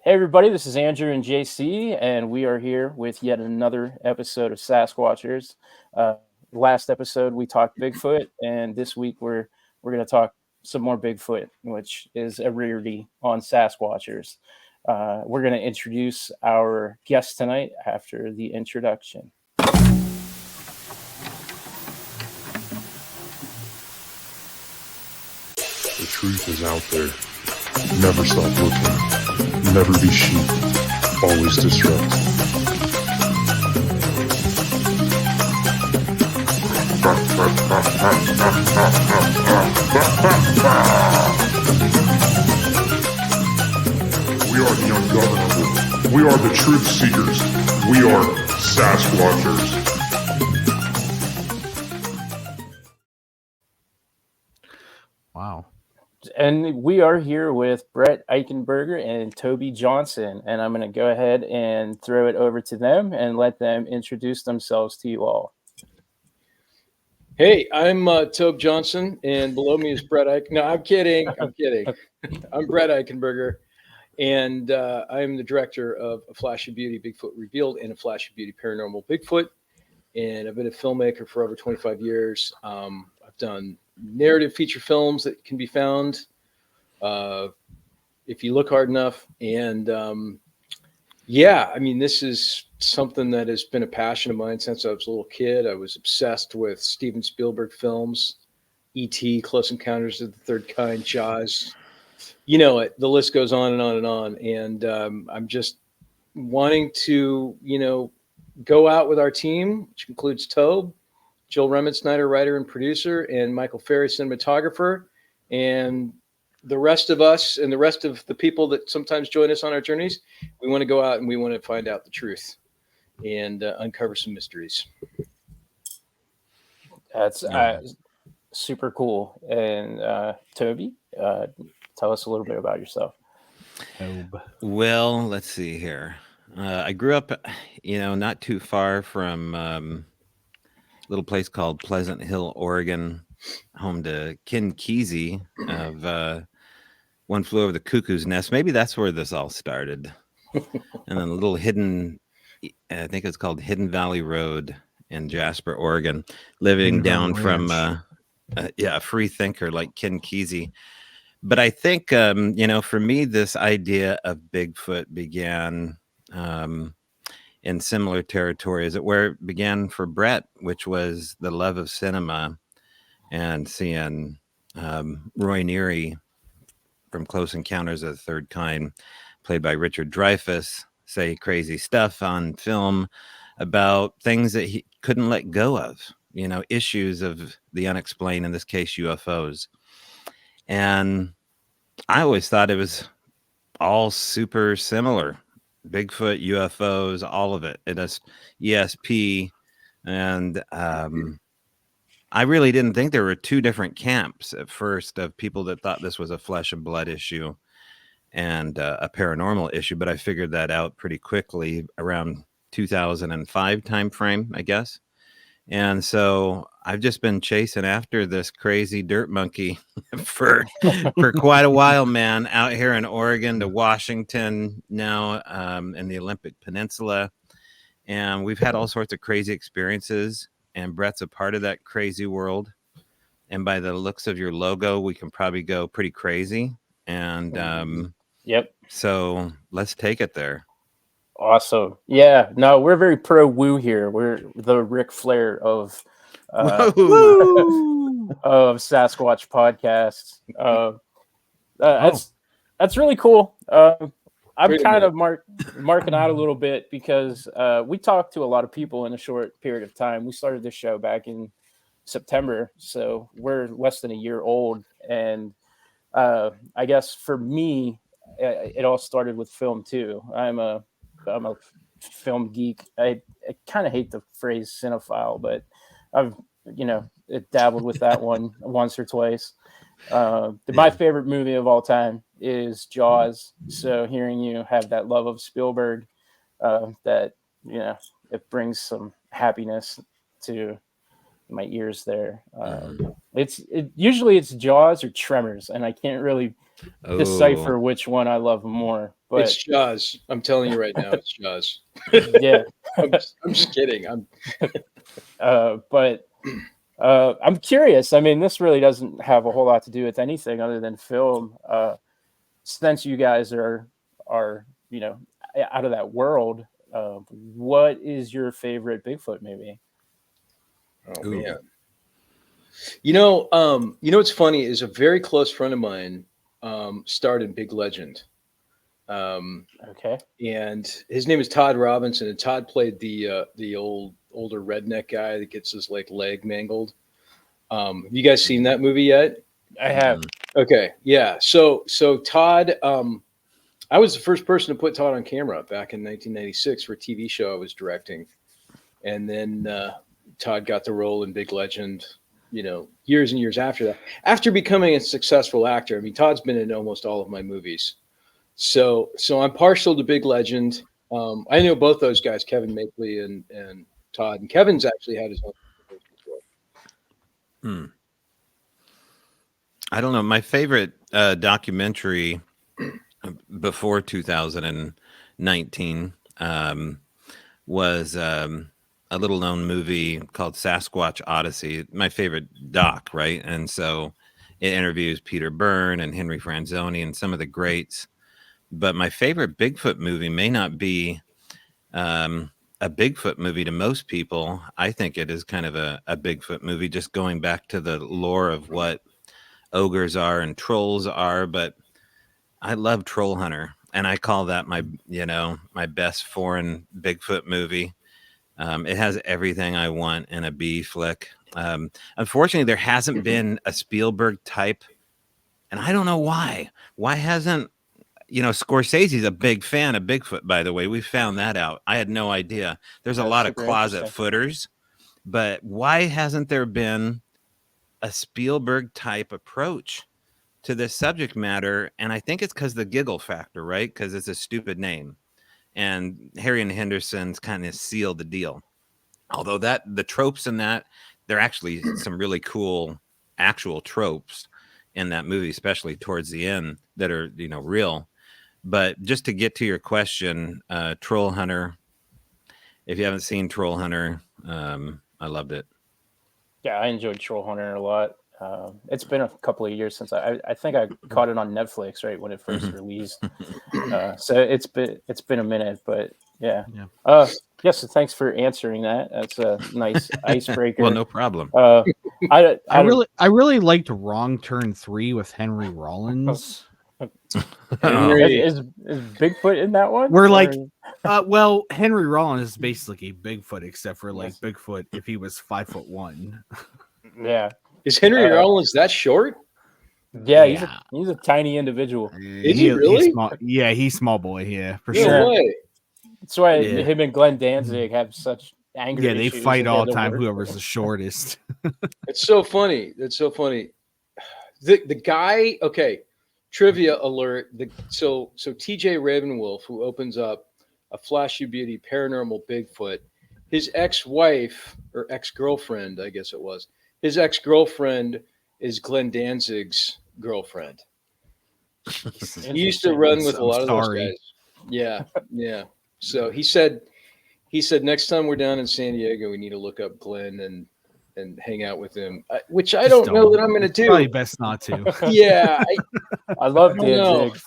Hey everybody, this is Andrew and JC, and we are here with yet another episode of Sasquatchers. Uh, Last episode we talked Bigfoot, and this week we're going to talk some more Bigfoot, which is a rarity on Sasquatchers. We're going to introduce our guest tonight after the introduction. The truth is out there. Never stop looking. Never be sheep. Always disrupt. We are the ungovernable. We are the truth seekers. We are Sasquatchers. Wow. And we are here with Brett Eichenberger and Tobe Jonshon, and I'm going to go ahead and throw it over to them and let them introduce themselves to you all. Hey, I'm Tobe Jonshon, and below me is Brett Eich. No, I'm kidding. I'm Brett Eichenberger, and I'm the director of A Flash of Beauty, Bigfoot Revealed, and A Flash of Beauty, Paranormal Bigfoot. And I've been a filmmaker for over 25 years. I've done narrative feature films that can be found if you look hard enough. And this is something that has been a passion of mine since I was a little kid. I was obsessed with Steven Spielberg films, E.T., Close Encounters of the Third Kind, Jaws. You know it. The list goes on and on and on. And I'm just wanting to, go out with our team, which includes Tobe, Joel Remensnyder, writer and producer, and Michael Ferry, cinematographer, and the rest of us and the rest of the people that sometimes join us on our journeys. We want to go out and we want to find out the truth and uncover some mysteries. That's super cool. And Tobe, tell us a little bit about yourself. Well, let's see here. I grew up, not too far from a little place called Pleasant Hill, Oregon, home to Ken Kesey of One Flew Over the Cuckoo's Nest. Maybe that's where this all started. And then a little hidden, I think it's called Hidden Valley Road in Jasper, Oregon, living down from a free thinker like Ken Kesey. But I think, for me, this idea of Bigfoot began in similar territory as where it began for Brett, which was the love of cinema and seeing Roy Neary from Close Encounters of the Third Kind, played by Richard Dreyfuss, say crazy stuff on film about things that he couldn't let go of, issues of the unexplained, in this case, UFOs. And I always thought it was all super similar. Bigfoot, UFOs, all of it. It is ESP. And I really didn't think there were two different camps at first of people that thought this was a flesh and blood issue and a paranormal issue. But I figured that out pretty quickly around 2005 timeframe, I guess. And so I've just been chasing after this crazy dirt monkey for quite a while, man, out here in Oregon to Washington now in the Olympic Peninsula. And we've had all sorts of crazy experiences. And Brett's a part of that crazy world. And by the looks of your logo, we can probably go pretty crazy. And Yep. So let's take it there. Awesome. Yeah. No, we're very pro woo here. We're the Ric Flair of of Sasquatch podcasts. That's really cool. I'm kind of marking out a little bit because we talked to a lot of people in a short period of time. We started this show back in September, so we're less than a year old. And I guess for me, it all started with film too. I'm a film geek. I kind of hate the phrase cinephile, but I've dabbled with that one once or twice. My favorite movie of all time is Jaws. So hearing you have that love of Spielberg, that it brings some happiness to my ears there. Usually it's Jaws or Tremors, and I can't really decipher which one I love more. But it's Jaws. I'm telling you right now, it's Jaws. yeah, I'm just kidding. but I'm curious. I mean, this really doesn't have a whole lot to do with anything other than film. Since you guys are out of that world, what is your favorite Bigfoot movie? Oh man. You know what's funny is a very close friend of mine starred in Big Legend. Okay. And his name is Todd Robinson, and Todd played the older redneck guy that gets his leg mangled. Have you guys seen that movie yet? I have. Okay, yeah. So Todd, I was the first person to put Todd on camera back in 1996 for a TV show I was directing, and then Todd got the role in Big Legend. Years and years after that, after becoming a successful actor. I mean, Todd's been in almost all of my movies. So I'm partial to Big Legend. I know both those guys, Kevin Mapley and Todd. And Kevin's actually had his own before. I don't know. My favorite documentary before 2019 was a little known movie called Sasquatch Odyssey. My favorite doc, right? And so it interviews Peter Byrne and Henry Franzoni and some of the greats. But my favorite Bigfoot movie may not be a Bigfoot movie to most people. I think it is kind of a Bigfoot movie, just going back to the lore of what ogres are and trolls are. But I love Troll Hunter, and I call that my best foreign Bigfoot movie. It has everything I want in a B flick. Unfortunately, there hasn't been a Spielberg type, and I don't know why. Why hasn't Scorsese's a big fan of Bigfoot, by the way. We found that out. I had no idea. There's a lot of closet footers, but why hasn't there been a Spielberg type approach to this subject matter? And I think it's because the giggle factor, right? Because it's a stupid name. And Harry and Henderson's kind of sealed the deal. Although the tropes in that, they're actually some really cool actual tropes in that movie, especially towards the end, that are, real. But just to get to your question, Troll Hunter, if you haven't seen Troll Hunter, I loved it. Yeah, I enjoyed Troll Hunter a lot. It's been a couple of years since I think I caught it on Netflix right when it first released. So it's been a minute, but yeah. Yes, so thanks for answering that. That's a nice icebreaker. Well, no problem. I really liked Wrong Turn 3 with Henry Rollins. Is Bigfoot in that one? We're like, well, Henry Rollins is basically Bigfoot, except for Bigfoot if he was 5'1". Yeah. Is Henry Rollins that short? Yeah, he's a tiny individual. Is he really? He's small boy. Yeah, for no sure. Way. That's why him and Glenn Danzig have such anger. Yeah, they fight all the time. Whoever's the shortest. It's so funny. That's so funny. The guy. Okay. Trivia alert. So TJ Ravenwolf, who opens up a Flashy Beauty Paranormal Bigfoot, his ex-wife or ex-girlfriend, I guess it was, his ex-girlfriend is Glenn Danzig's girlfriend. He used to run with a lot of those guys. Yeah. So he said next time we're down in San Diego, we need to look up Glenn and hang out with him, which I don't know that I'm going to do. Probably best not to. Yeah. I love Danzig.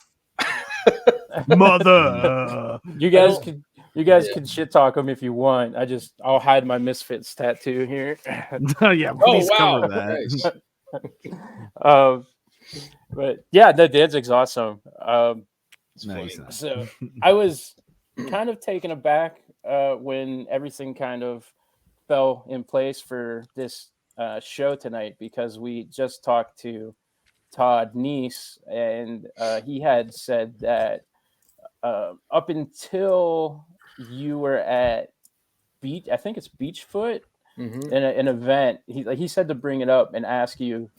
Mother. You guys can shit talk him if you want. I'll hide my Misfits tattoo here. Yeah, please cover that. Nice. But yeah, the Danzig's awesome. Nice. So I was kind of taken aback when everything kind of fell in place for this show tonight, because we just talked to Todd Neese, and he had said that up until you were at I think it's Beachfoot, in an event, he said to bring it up and ask you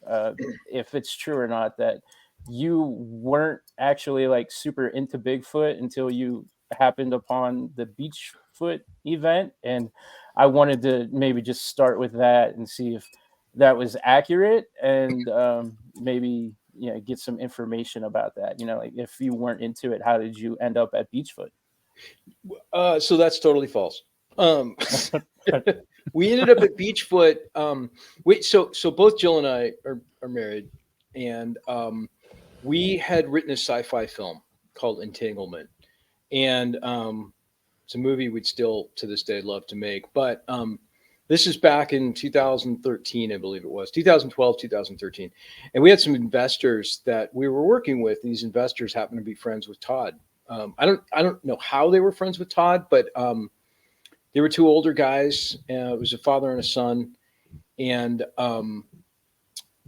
if it's true or not that you weren't actually super into Bigfoot until you happened upon the Beachfoot event. And I wanted to maybe just start with that and see if that was accurate, and maybe get some information about that. Like if you weren't into it, how did you end up at Beachfoot? So that's totally false. We ended up at Beachfoot. So both Jill and I are married, and we had written a sci-fi film called Entanglement, and it's a movie we'd still to this day love to make. But this is back in 2013, I believe it was 2012, 2013, and we had some investors that we were working with. These investors happened to be friends with Todd. I don't know how they were friends with Todd, but they were two older guys. It was a father and a son, and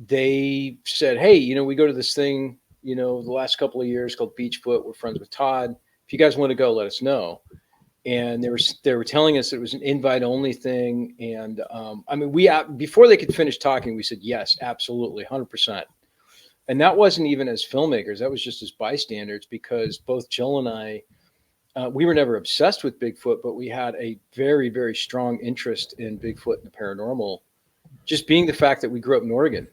they said, "Hey, we go to this thing, the last couple of years called Beachfoot. We're friends with Todd. If you guys want to go, let us know." And they were telling us it was an invite only thing, and we before they could finish talking, we said yes, absolutely, 100%. And that wasn't even as filmmakers; that was just as bystanders, because both Jill and I. We were never obsessed with Bigfoot, but we had a very, very strong interest in Bigfoot and the paranormal, just being the fact that we grew up in Oregon.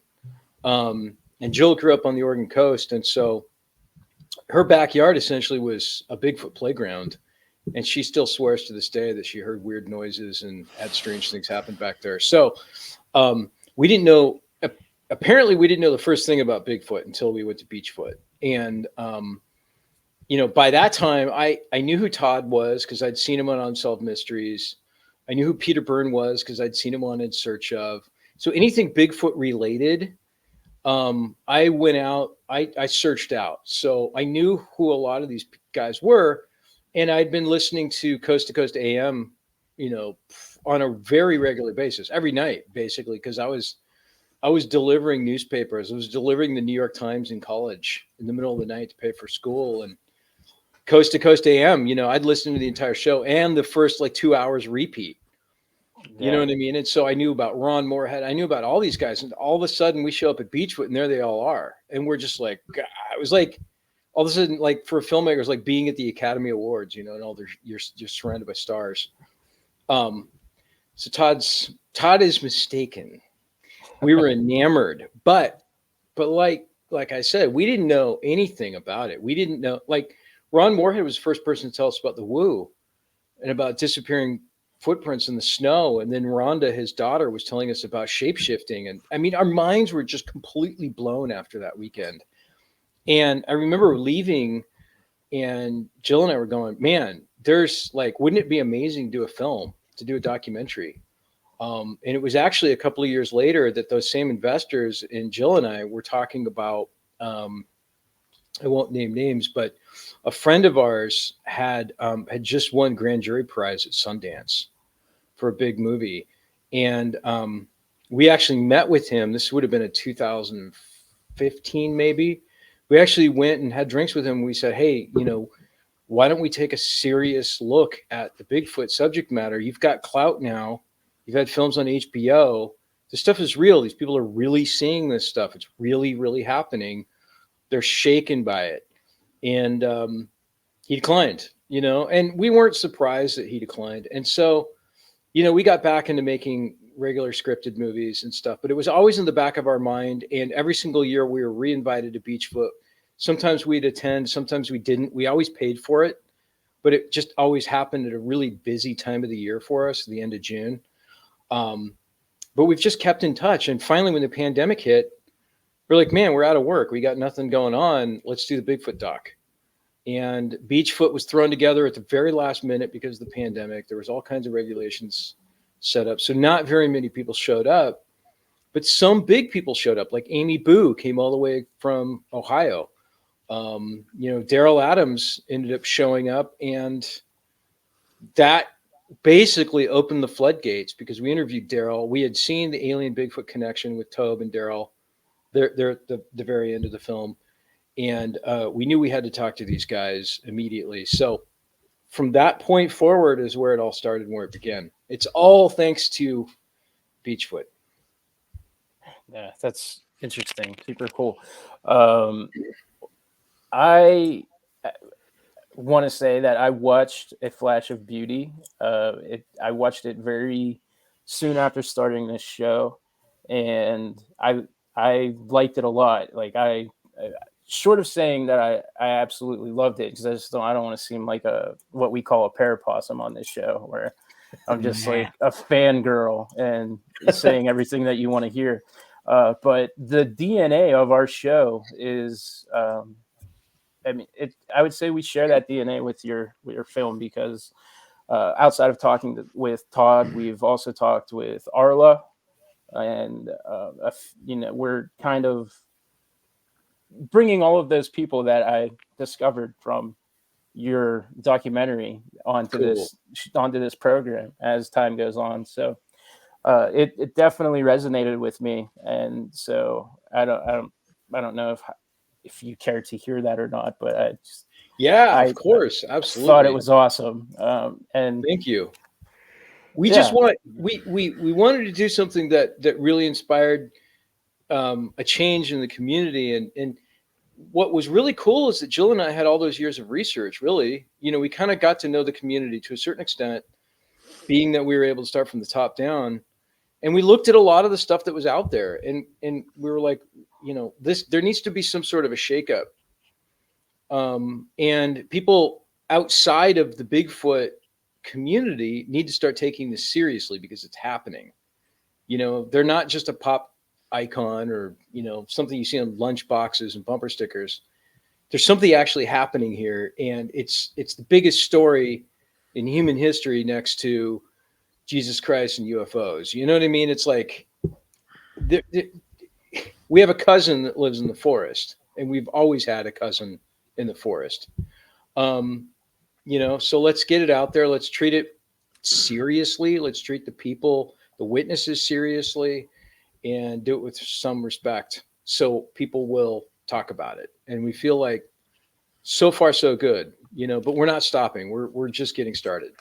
And Jill grew up on the Oregon coast. And so her backyard essentially was a Bigfoot playground. And she still swears to this day that she heard weird noises and had strange things happen back there. So we didn't know, apparently we didn't know the first thing about Bigfoot until we went to Beachfoot. And, by that time, I knew who Todd was because I'd seen him on Unsolved Mysteries. I knew who Peter Byrne was because I'd seen him on In Search Of. So anything Bigfoot related, I went out, I searched out. So I knew who a lot of these guys were. And I'd been listening to Coast AM, on a very regular basis, every night, basically, because I was delivering newspapers. I was delivering the New York Times in college in the middle of the night to pay for school. And Coast to Coast AM, I'd listen to the entire show and the first 2 hours repeat. You know what I mean? And so I knew about Ron Moorhead. I knew about all these guys. And all of a sudden we show up at Beachfoot and there they all are. And we're just like, God, it was like all of a sudden, for filmmakers, like being at the Academy Awards, and all you're surrounded by stars. So Todd is mistaken. We were enamored, but like I said, we didn't know anything about it. We didn't know, Ron Moorhead was the first person to tell us about the woo and about disappearing footprints in the snow. And then Rhonda, his daughter, was telling us about shape-shifting. And our minds were just completely blown after that weekend. And I remember leaving, and Jill and I were going, man, there's wouldn't it be amazing to do a film, to do a documentary? And it was actually a couple of years later that those same investors and Jill and I were talking about, I won't name names, but a friend of ours had just won grand jury prize at Sundance for a big movie. And we actually met with him. This would have been in 2015, maybe. We actually went and had drinks with him. We said, hey, why don't we take a serious look at the Bigfoot subject matter? You've got clout now. You've had films on HBO. This stuff is real. These people are really seeing this stuff. It's really, really happening. They're shaken by it. And he declined, and we weren't surprised that he declined. And so, we got back into making regular scripted movies and stuff, but it was always in the back of our mind. And every single year we were reinvited to Beachfoot. Sometimes we'd attend, sometimes we didn't. We always paid for it, but it just always happened at a really busy time of the year for us, the end of June. But we've just kept in touch. And finally, when the pandemic hit, we're like, man, we're out of work. We got nothing going on. Let's do the Bigfoot doc. And Beachfoot was thrown together at the very last minute because of the pandemic. There was all kinds of regulations set up. So not very many people showed up, but some big people showed up. Like Amy Boo came all the way from Ohio. Daryl Adams ended up showing up, and that basically opened the floodgates because we interviewed Daryl. We had seen the alien Bigfoot connection with Tobe and Daryl. They're at the very end of the film. And we knew we had to talk to these guys immediately. So from that point forward is where it all started and where it began. It's all thanks to Beachfoot. Yeah, that's interesting. Super cool. I want to say that I watched A Flash of Beauty. I watched it very soon after starting this show, and I liked it a lot. Like short of saying that I absolutely loved it, because I don't want to seem like what we call a parapossum on this show, where I'm just like a fangirl and saying everything that you want to hear. But the DNA of our show is, I would say we share that DNA with your film, because outside of talking with Todd, we've also talked with Arla, and we're kind of bringing all of those people that I discovered from your documentary onto this program as time goes on. So it definitely resonated with me, and so I don't know if you care to hear that or not, but of course, absolutely. Thought it was awesome. And thank you. We just we wanted to do something that really inspired a change in the community, and what was really cool is that Jill and I had all those years of research. Really, we kind of got to know the community to a certain extent, being that we were able to start from the top down, and we looked at a lot of the stuff that was out there, and we were like, there needs to be some sort of a shakeup, and people outside of the Bigfoot community need to start taking this seriously, because it's happening. They're not just a pop icon or something you see on lunch boxes and bumper stickers. There's something actually happening here, and it's the biggest story in human history next to Jesus Christ and UFOs. You know what I mean? It's like we have a cousin that lives in the forest, and we've always had a cousin in the forest. So let's get it out there. Let's treat it seriously. Let's treat the people, the witnesses, seriously, and do it with some respect, so people will talk about it. And we feel like so far so good, but we're not stopping. We're just getting started.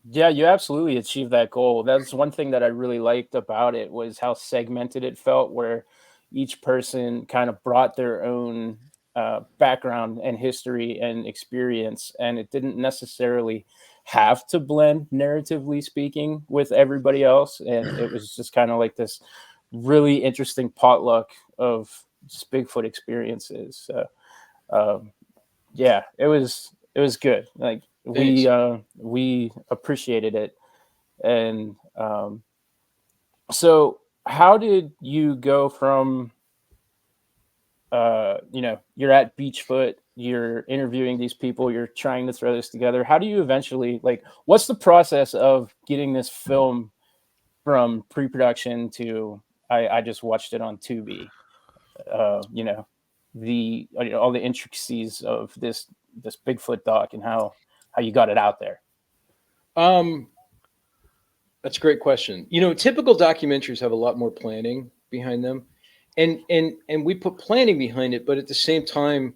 Yeah, you absolutely achieved that goal. That's one thing that I really liked about it, was how segmented it felt, where each person kind of brought their own background and history and experience, and it didn't necessarily have to blend, narratively speaking, with everybody else. And it was just kind of like this really interesting potluck of Bigfoot experiences. So it was good. Like we appreciated it. And so how did you go from you're at Beachfoot, you're interviewing these people, you're trying to throw this together. How do you eventually, what's the process of getting this film from pre-production to I just watched it on Tubi? All the intricacies of this Bigfoot doc, and how you got it out there. That's a great question. Typical documentaries have a lot more planning behind them, and we put planning behind it, but at the same time,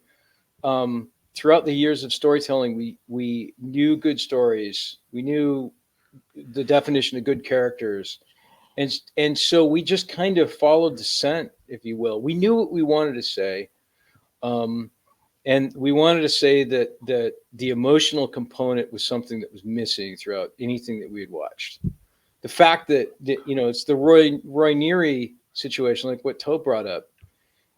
throughout the years of storytelling, we knew good stories, we knew the definition of good characters. And so we just kind of followed the scent, if you will. We knew what we wanted to say. And we wanted to say that the emotional component was something that was missing throughout anything that we had watched. The fact that it's the Roy Neary situation, like what Tobe brought up,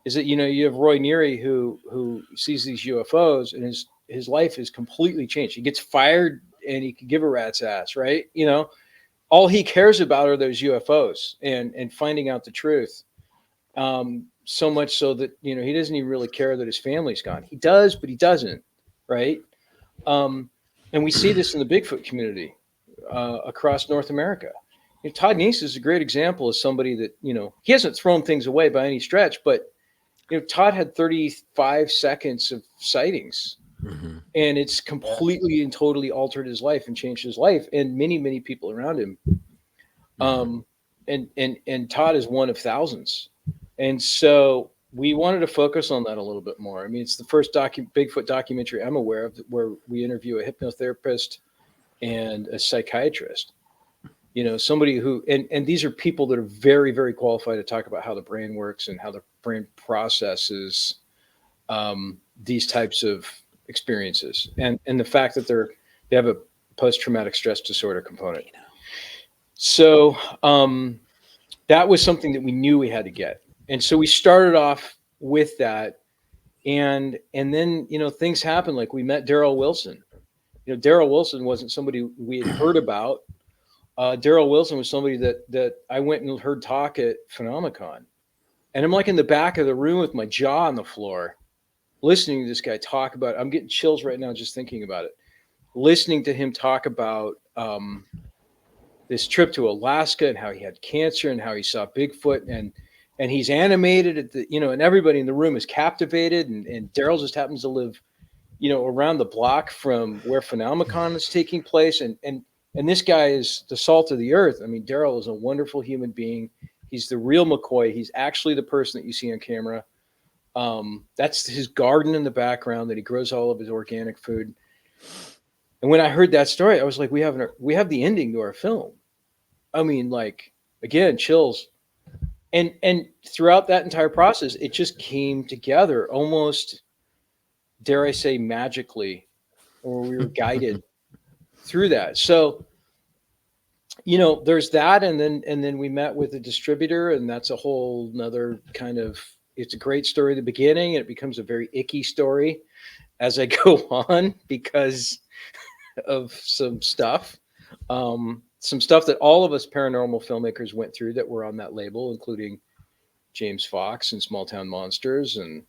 is that, you have Roy Neary who sees these UFOs, and his life is completely changed. He gets fired and he could give a rat's ass, right? All he cares about are those UFOs and finding out the truth. So much so that, he doesn't even really care that his family's gone. He does, but he doesn't. Right. And we see this in the Bigfoot community across North America. Todd Neese is a great example of somebody that, he hasn't thrown things away by any stretch, but, Todd had 35 seconds of sightings. Mm-hmm. And it's completely and totally altered his life and changed his life and many, many people around him. And Todd is one of thousands. And so we wanted to focus on that a little bit more. I mean, it's the first Bigfoot documentary I'm aware of where we interview a hypnotherapist and a psychiatrist. Somebody who, and these are people that are very, very qualified to talk about how the brain works and how the brain processes these types of experiences, and the fact that they have a post-traumatic stress disorder component. So that was something that we knew we had to get, and so we started off with that, and then things happened. Like we met Daryl Wilson. Daryl Wilson wasn't somebody we had heard about. Daryl Wilson was somebody that I went and heard talk at Phenomenon, and I'm like in the back of the room with my jaw on the floor, listening to this guy talk about. I'm getting chills right now just thinking about it. Listening to him talk about this trip to Alaska and how he had cancer and how he saw Bigfoot, and he's animated at the and everybody in the room is captivated, and Daryl just happens to live around the block from where Phenomenon is taking place, and this guy is the salt of the earth. I mean, Daryl is a wonderful human being. He's the real McCoy. He's actually the person that you see on camera. That's his garden in the background that he grows all of his organic food. And when I heard that story, I was like, we have the ending to our film. I mean, like, again, chills. And throughout that entire process, it just came together almost, dare I say, magically, or we were guided through that. So, there's that. And then we met with a distributor, and that's a whole nother kind of, it's a great story at the beginning, and it becomes a very icky story as I go on because of some stuff that all of us paranormal filmmakers went through that were on that label, including James Fox and Small Town Monsters and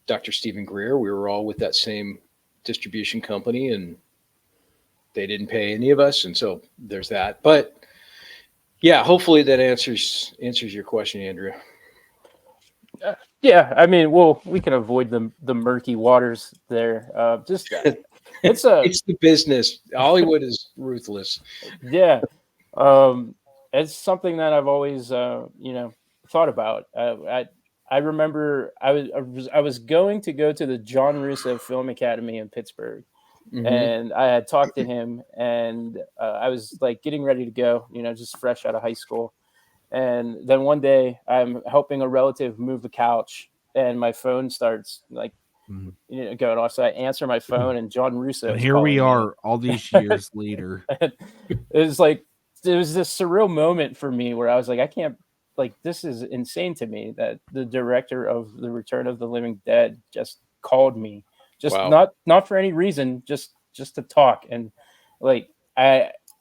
Dr. Stephen Greer. We were all with that same distribution company, and they didn't pay any of us. And so there's that. But yeah, hopefully that answers your question, Andrew. Yeah, I mean, we can avoid the murky waters there. It's the business. Hollywood is ruthless. Yeah, it's something that I've always thought about. I remember I was going to go to the John Russo Film Academy in Pittsburgh, mm-hmm. and I had talked to him, and I was like getting ready to go, just fresh out of high school. And then one day I'm helping a relative move a couch, and my phone starts like, going off. So I answer my phone, and John Russo. And here we are all these years later. It was this surreal moment for me where I was like, I can't, like, this is insane to me that the director of The Return of the Living Dead just called me, just wow. not for any reason, just to talk. And like,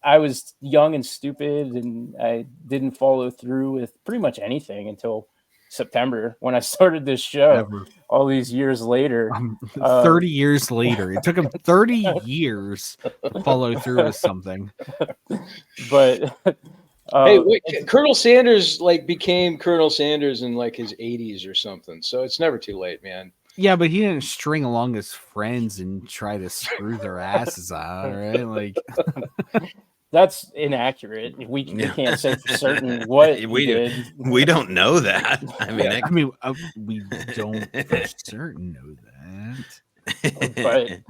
I was young and stupid, and I didn't follow through with pretty much anything until September when I started this show. All these years later, 30 years later, it took him 30 years to follow through with something. But hey, wait, Colonel Sanders became Colonel Sanders in his 80s or something. So it's never too late, man. Yeah, but he didn't string along his friends and try to screw their asses out, right? That's inaccurate. We can't say for certain what we did. We don't know that. We don't for certain know that.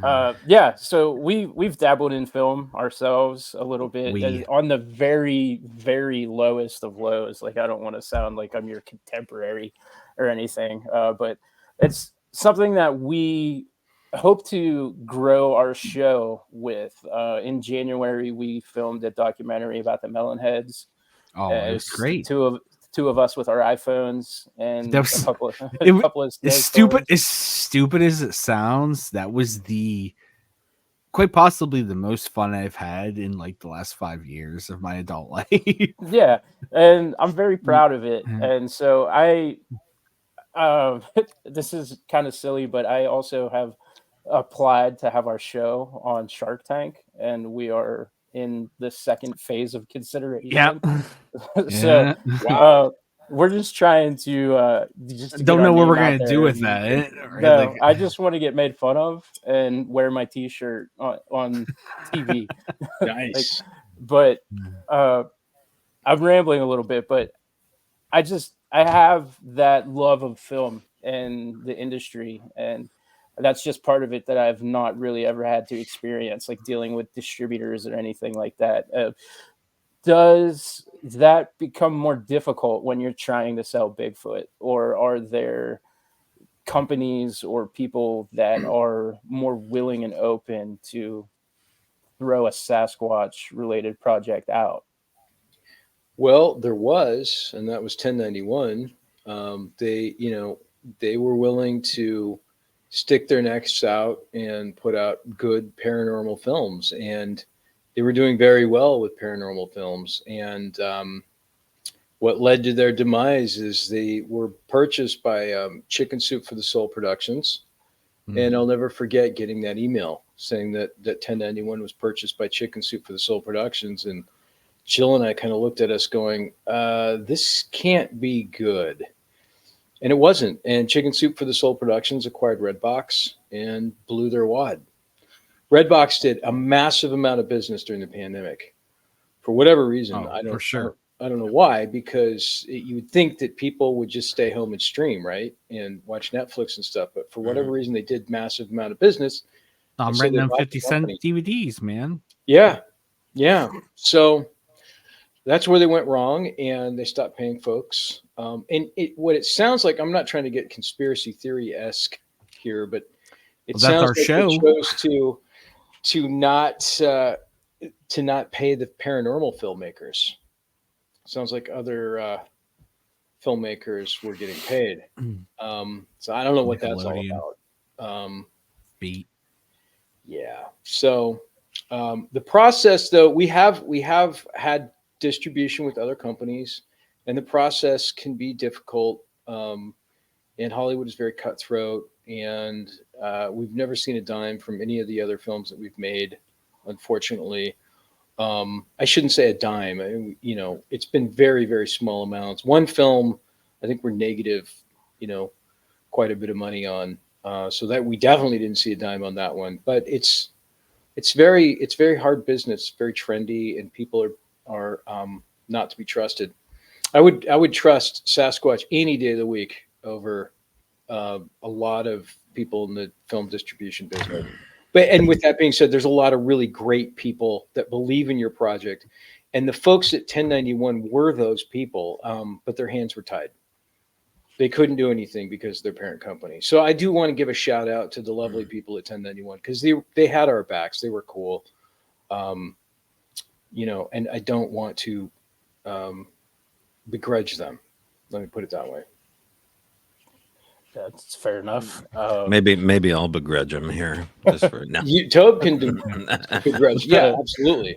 But so we've dabbled in film ourselves a little bit on the very, very lowest of lows. I don't want to sound like I'm your contemporary or anything, but it's something that we hope to grow our show with. In January, we filmed a documentary about the Melonheads. Oh, it was great. Two of us with our iPhones, and a couple of as stupid as it sounds. That was quite possibly the most fun I've had in the last 5 years of my adult life. Yeah, and I'm very proud of it. And so this is kind of silly, but I also have applied to have our show on Shark Tank, and we are in the second phase of consideration. So we're just trying to don't know what we're gonna do with that. No, I just want to get made fun of and wear my t-shirt on TV. Nice. But I'm rambling a little bit, but I have that love of film and the industry, and that's just part of it that I've not really ever had to experience, dealing with distributors or anything like that. Does that become more difficult when you're trying to sell Bigfoot, or are there companies or people that are more willing and open to throw a Sasquatch related project out? Well, there was, and that was 1091. They were willing to stick their necks out and put out good paranormal films, and they were doing very well with paranormal films. And what led to their demise is they were purchased by Chicken Soup for the Soul Productions. And I'll never forget getting that email saying that 1091 was purchased by Chicken Soup for the Soul Productions. And Jill and I kind of looked at us going, this can't be good. And it wasn't. And Chicken Soup for the Soul Productions acquired Redbox and blew their wad. Redbox did a massive amount of business during the pandemic. For whatever reason, I don't know why, because you would think that people would just stay home and stream, right? And watch Netflix and stuff. But for whatever reason, they did massive amount of business. I'm renting them 50-cent DVDs, man. Yeah. Yeah. So that's where they went wrong, and they stopped paying folks. What it sounds like, I'm not trying to get conspiracy theory-esque here, but it sounds like show. They chose to not pay the paranormal filmmakers. Sounds like other filmmakers were getting paid. So I don't know what that's all about. Beat. Yeah. So the process, though, we have had distribution with other companies, and the process can be difficult. And Hollywood is very cutthroat, and we've never seen a dime from any of the other films that we've made, unfortunately. I shouldn't say a dime. It's been very, very small amounts. One film, I think we're negative, quite a bit of money on. So that we definitely didn't see a dime on that one. But it's very hard business, very trendy, and people are not to be trusted. I would trust Sasquatch any day of the week over a lot of people in the film distribution business. And with that being said, there's a lot of really great people that believe in your project, and the folks at 1091 were those people, but their hands were tied. They couldn't do anything because of their parent company. So I do want to give a shout out to the lovely people at 1091, because they had our backs. They were cool, and I don't want to begrudge them. Let me put it that way. That's fair enough. Maybe I'll begrudge him here. Just for now. Tobe can begrudge. Yeah, absolutely.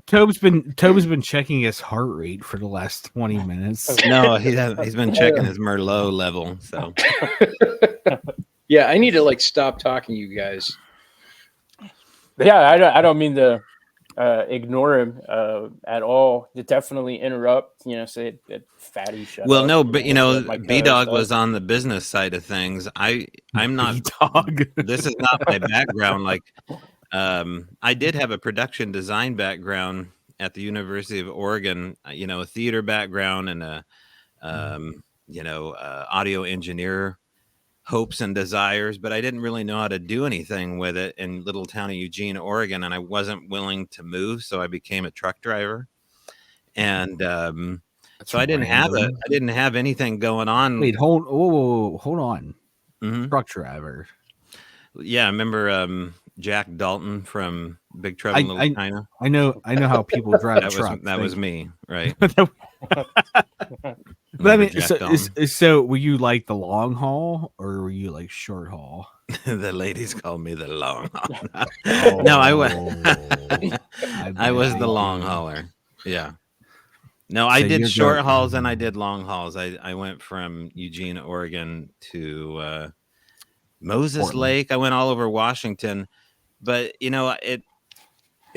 Tobe's been checking his heart rate for the last 20 minutes. No, he's been checking his Merlot level. So yeah, I need to stop talking, you guys. Yeah, I don't mean to ignore him at all. To definitely interrupt, say fatty shut well up, no, but B-Dog stuff. was on the business side of things. I'm not B-Dog. This is not my background. I did have a production design background at the University of Oregon, a theater background and a audio engineer hopes and desires, but I didn't really know how to do anything with it in little town of Eugene, Oregon, and I wasn't willing to move, so I became a truck driver. And so I didn't have anything going on. Wait, hold on. Mm-hmm. Truck driver. Yeah, I remember Jack Dalton from Big Trouble in Little China. I know how people drive trucks. That was me, right? But I mean, so were you like the long haul, or were you like short haul? The ladies called me the long haul. No, I was the long hauler. Yeah. No, I did short hauls and I did long hauls. I went from Eugene, Oregon to Moses Portland. Lake. I went all over Washington, but it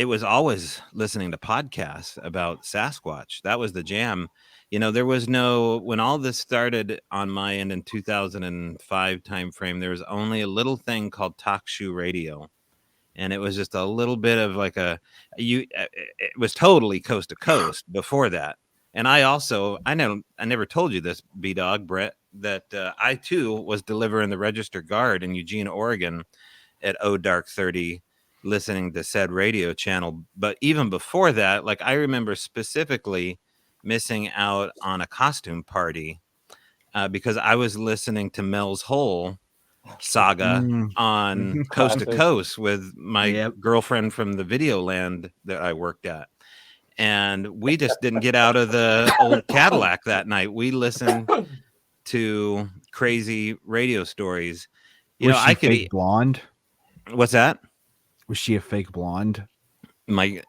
was always listening to podcasts about Sasquatch. That was the jam. There was when all this started on my end in 2005 timeframe, there was only a little thing called talk shoe radio. And it was just a little bit of it was totally coast to coast before that. And I never told you this, B-Dog, Brett, that I too was delivering the Register Guard in Eugene, Oregon at Dark 30, listening to said radio channel. But even before that, I remember specifically missing out on a costume party because I was listening to Mel's Hole saga on Coast to Classic. Coast with my Yep. girlfriend from the video land that I worked at. And we just didn't get out of the old Cadillac that night. We listened to crazy radio stories. Was she I could fake blonde? What's that? Was she a fake blonde? My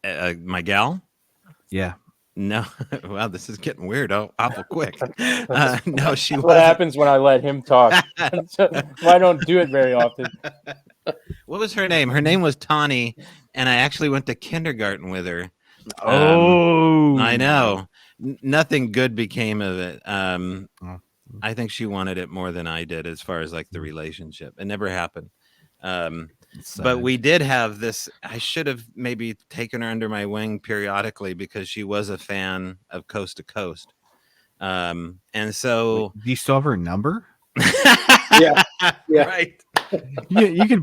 gal? Yeah. No. Wow, this is getting weird. Awful quick. No, she What wasn't. happens when I let him talk? I don't do it very often. What was her name? Her name was Tawny, and I actually went to kindergarten with her. I know. Nothing good became of it. I think she wanted it more than I did as far as like the relationship. It never happened. But we did have this. I should have maybe taken her under my wing periodically because she was a fan of Coast to Coast. And so do you still have her number? Yeah. Right. You can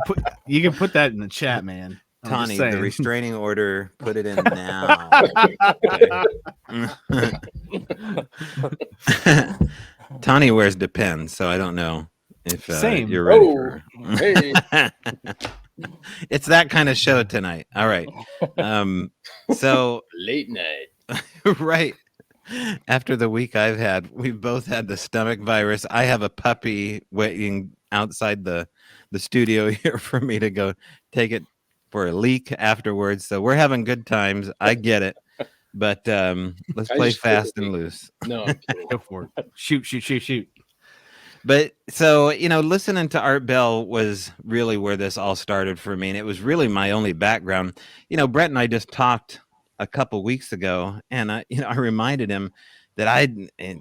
put that in the chat, man. I'm just Tawny, the saying. restraining order, put it in now. Tawny wears Depends, so I don't know if Same. you're ready for her. Hey. It's that kind of show tonight. All right. So Late night. right after the week I've had, we've both had the stomach virus. I have a puppy waiting outside the studio here for me to go take it for a leak afterwards. So we're having good times. I get it. But let's play fast and loose. No, I'm kidding. Go for it. Shoot. But so, listening to Art Bell was really where this all started for me. And it was really my only background. Brett and I just talked a couple weeks ago, and I reminded him that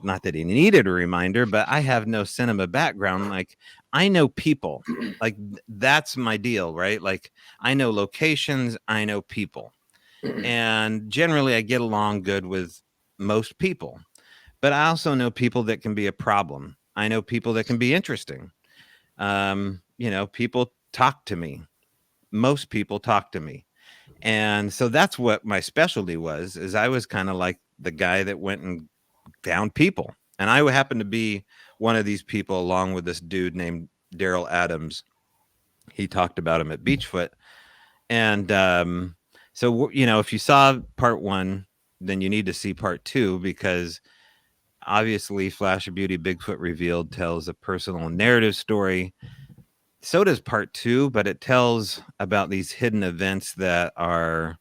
not that he needed a reminder, but I have no cinema background. Like, I know people. Like, that's my deal, right? Like, I know locations, I know people. And generally I get along good with most people. But I also know people that can be a problem. I know people that can be interesting. People talk to me. Most people talk to me. And so that's what my specialty was, is I was kind of like the guy that went and found people. And I happened to be one of these people along with this dude named Daryl Adams. He talked about him at Beachfoot. And so, if you saw part 1, then you need to see part 2, because obviously Flash of Beuty Bigfoot Revealed tells a personal narrative story. So does part 2, but it tells about these hidden events that are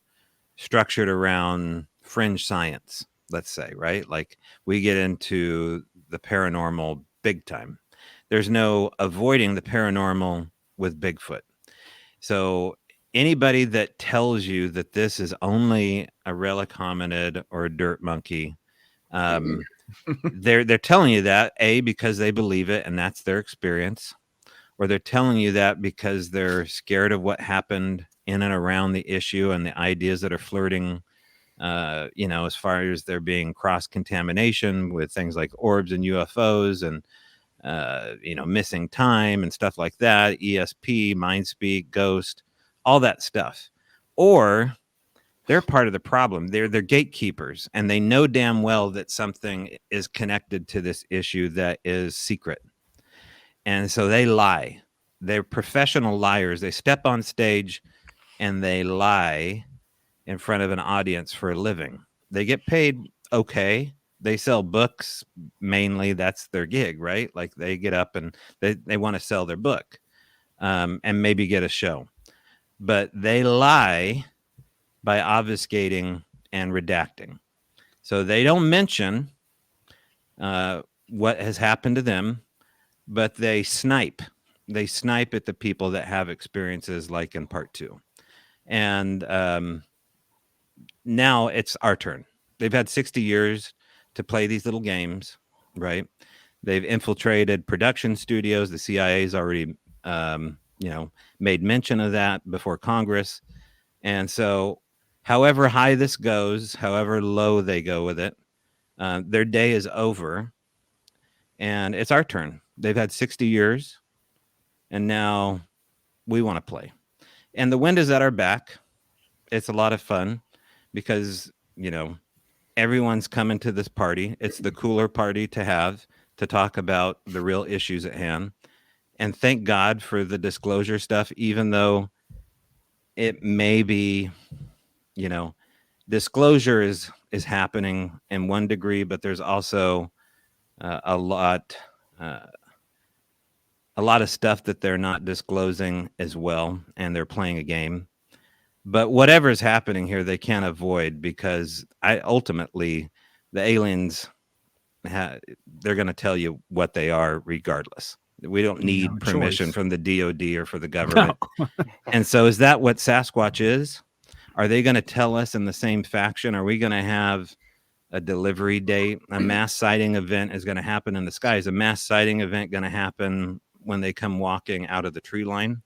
structured around fringe science, let's say, right? Like, we get into the paranormal big time. There's no avoiding the paranormal with Bigfoot. So anybody that tells you that this is only a relic hominid or a dirt monkey, they're telling you that, A, because they believe it and that's their experience, or they're telling you that because they're scared of what happened in and around the issue and the ideas that are flirting, as far as there being cross-contamination with things like orbs and UFOs and, missing time and stuff like that, ESP, Mindspeak, Ghost, all that stuff. Or they're part of the problem. They're gatekeepers, and they know damn well that something is connected to this issue that is secret. And so they lie. They're professional liars. They step on stage and they lie in front of an audience for a living. They get paid okay. They sell books mainly. That's their gig, right? Like, they get up and they want to sell their book, and maybe get a show. But they lie by obfuscating and redacting. So they don't mention what has happened to them, but they snipe. They snipe at the people that have experiences like in part 2. And now it's our turn. They've had 60 years to play these little games, right? They've infiltrated production studios. The CIA's already, made mention of that before Congress. And so however high this goes, however low they go with it, their day is over. And it's our turn. They've had 60 years. And now we want to play. And the wind is at our back. It's a lot of fun because, everyone's coming to this party. It's the cooler party to have to talk about the real issues at hand. And thank God for the disclosure stuff, even though it may be, you know, disclosure is happening in one degree, but there's also a lot of stuff that they're not disclosing as well, and they're playing a game. But whatever is happening here, they can't avoid, because ultimately the aliens they're going to tell you what they are regardless. We don't need permission from the DOD or for the government. No. And so is that what Sasquatch is? Are they going to tell us in the same faction? Are we going to have a delivery date? A mass sighting event is going to happen in the sky. Is a mass sighting event going to happen when they come walking out of the tree line?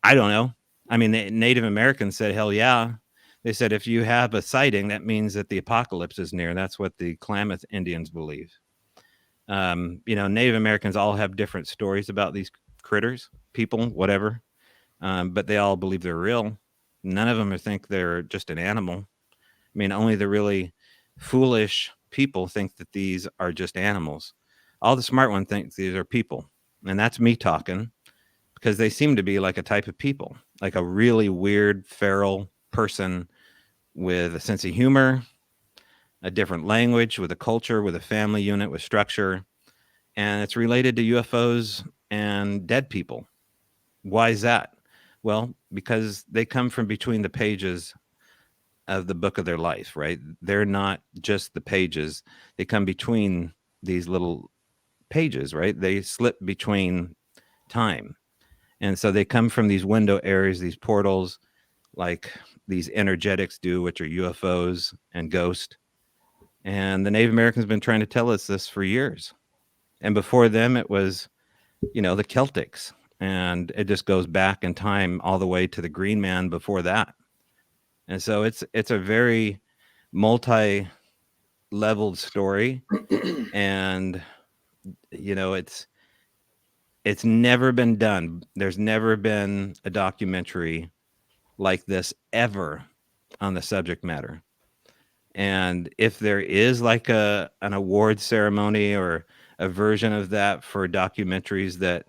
I don't know. I mean, the Native Americans said, hell yeah. They said, if you have a sighting, that means that the apocalypse is near. That's what the Klamath Indians believe. You know, Native Americans all have different stories about these critters, people, whatever. But they all believe they're real. None of them think they're just an animal. I mean, only the really foolish people think that these are just animals. All the smart ones think these are people. And that's me talking, because they seem to be like a type of people, like a really weird, feral person with a sense of humor, a different language, with a culture, with a family unit, with structure. And it's related to UFOs and dead people. Why is that? Well, because they come from between the pages of the book of their life, right? They're not just the pages. They come between these little pages, right? They slip between time. And so they come from these window areas, these portals, like these energetics do, which are UFOs and ghosts. And the Native Americans have been trying to tell us this for years. And before them, it was, you know, the Celtics. And it just goes back in time all the way to the Green Man before that. And so it's a very multi-leveled story. And, you know, it's never been done. There's never been a documentary like this ever on the subject matter. And if there is like an award ceremony or a version of that for documentaries that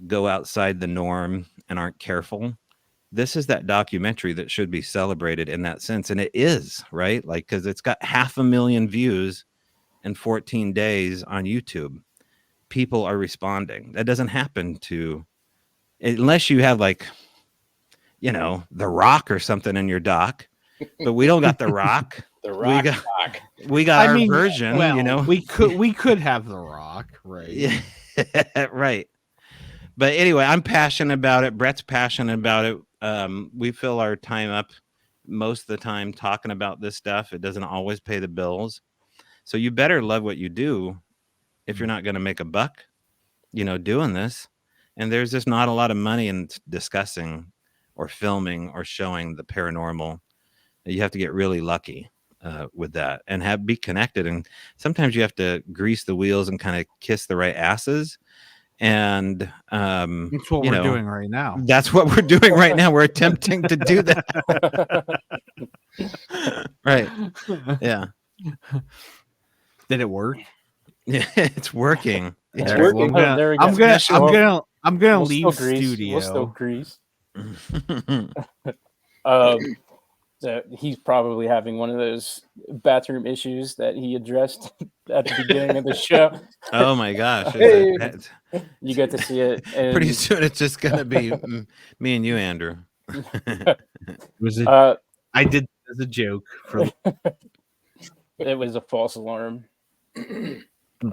go outside the norm and aren't careful, this is that documentary that should be celebrated in that sense. And it is, right? Like, because it's got 500,000 views in 14 days on YouTube. People are responding. That doesn't happen unless you have, like, you know, The Rock or something in your doc. But we don't got The Rock. The Rock. We got our version. Well, you know, we could have The Rock, right? Yeah, right. But anyway, I'm passionate about it. Brett's passionate about it. We fill our time up most of the time talking about this stuff. It doesn't always pay the bills. So you better love what you do if you're not going to make a buck, you know, doing this. And there's just not a lot of money in discussing or filming or showing the paranormal. You have to get really lucky with that and be connected. And sometimes you have to grease the wheels and kind of kiss the right asses. And that's what we're doing right now. That's what we're doing right now. We're attempting to do that. Right. Yeah. Did it work? Yeah, it's working. It's working. There we go. I'm gonna leave studio. We'll still grease. So he's probably having one of those bathroom issues that he addressed at the beginning of the show. Oh my gosh. Hey, you get to see it. And pretty soon it's just going to be me and you, Andrew. I did as a joke. It was a false alarm.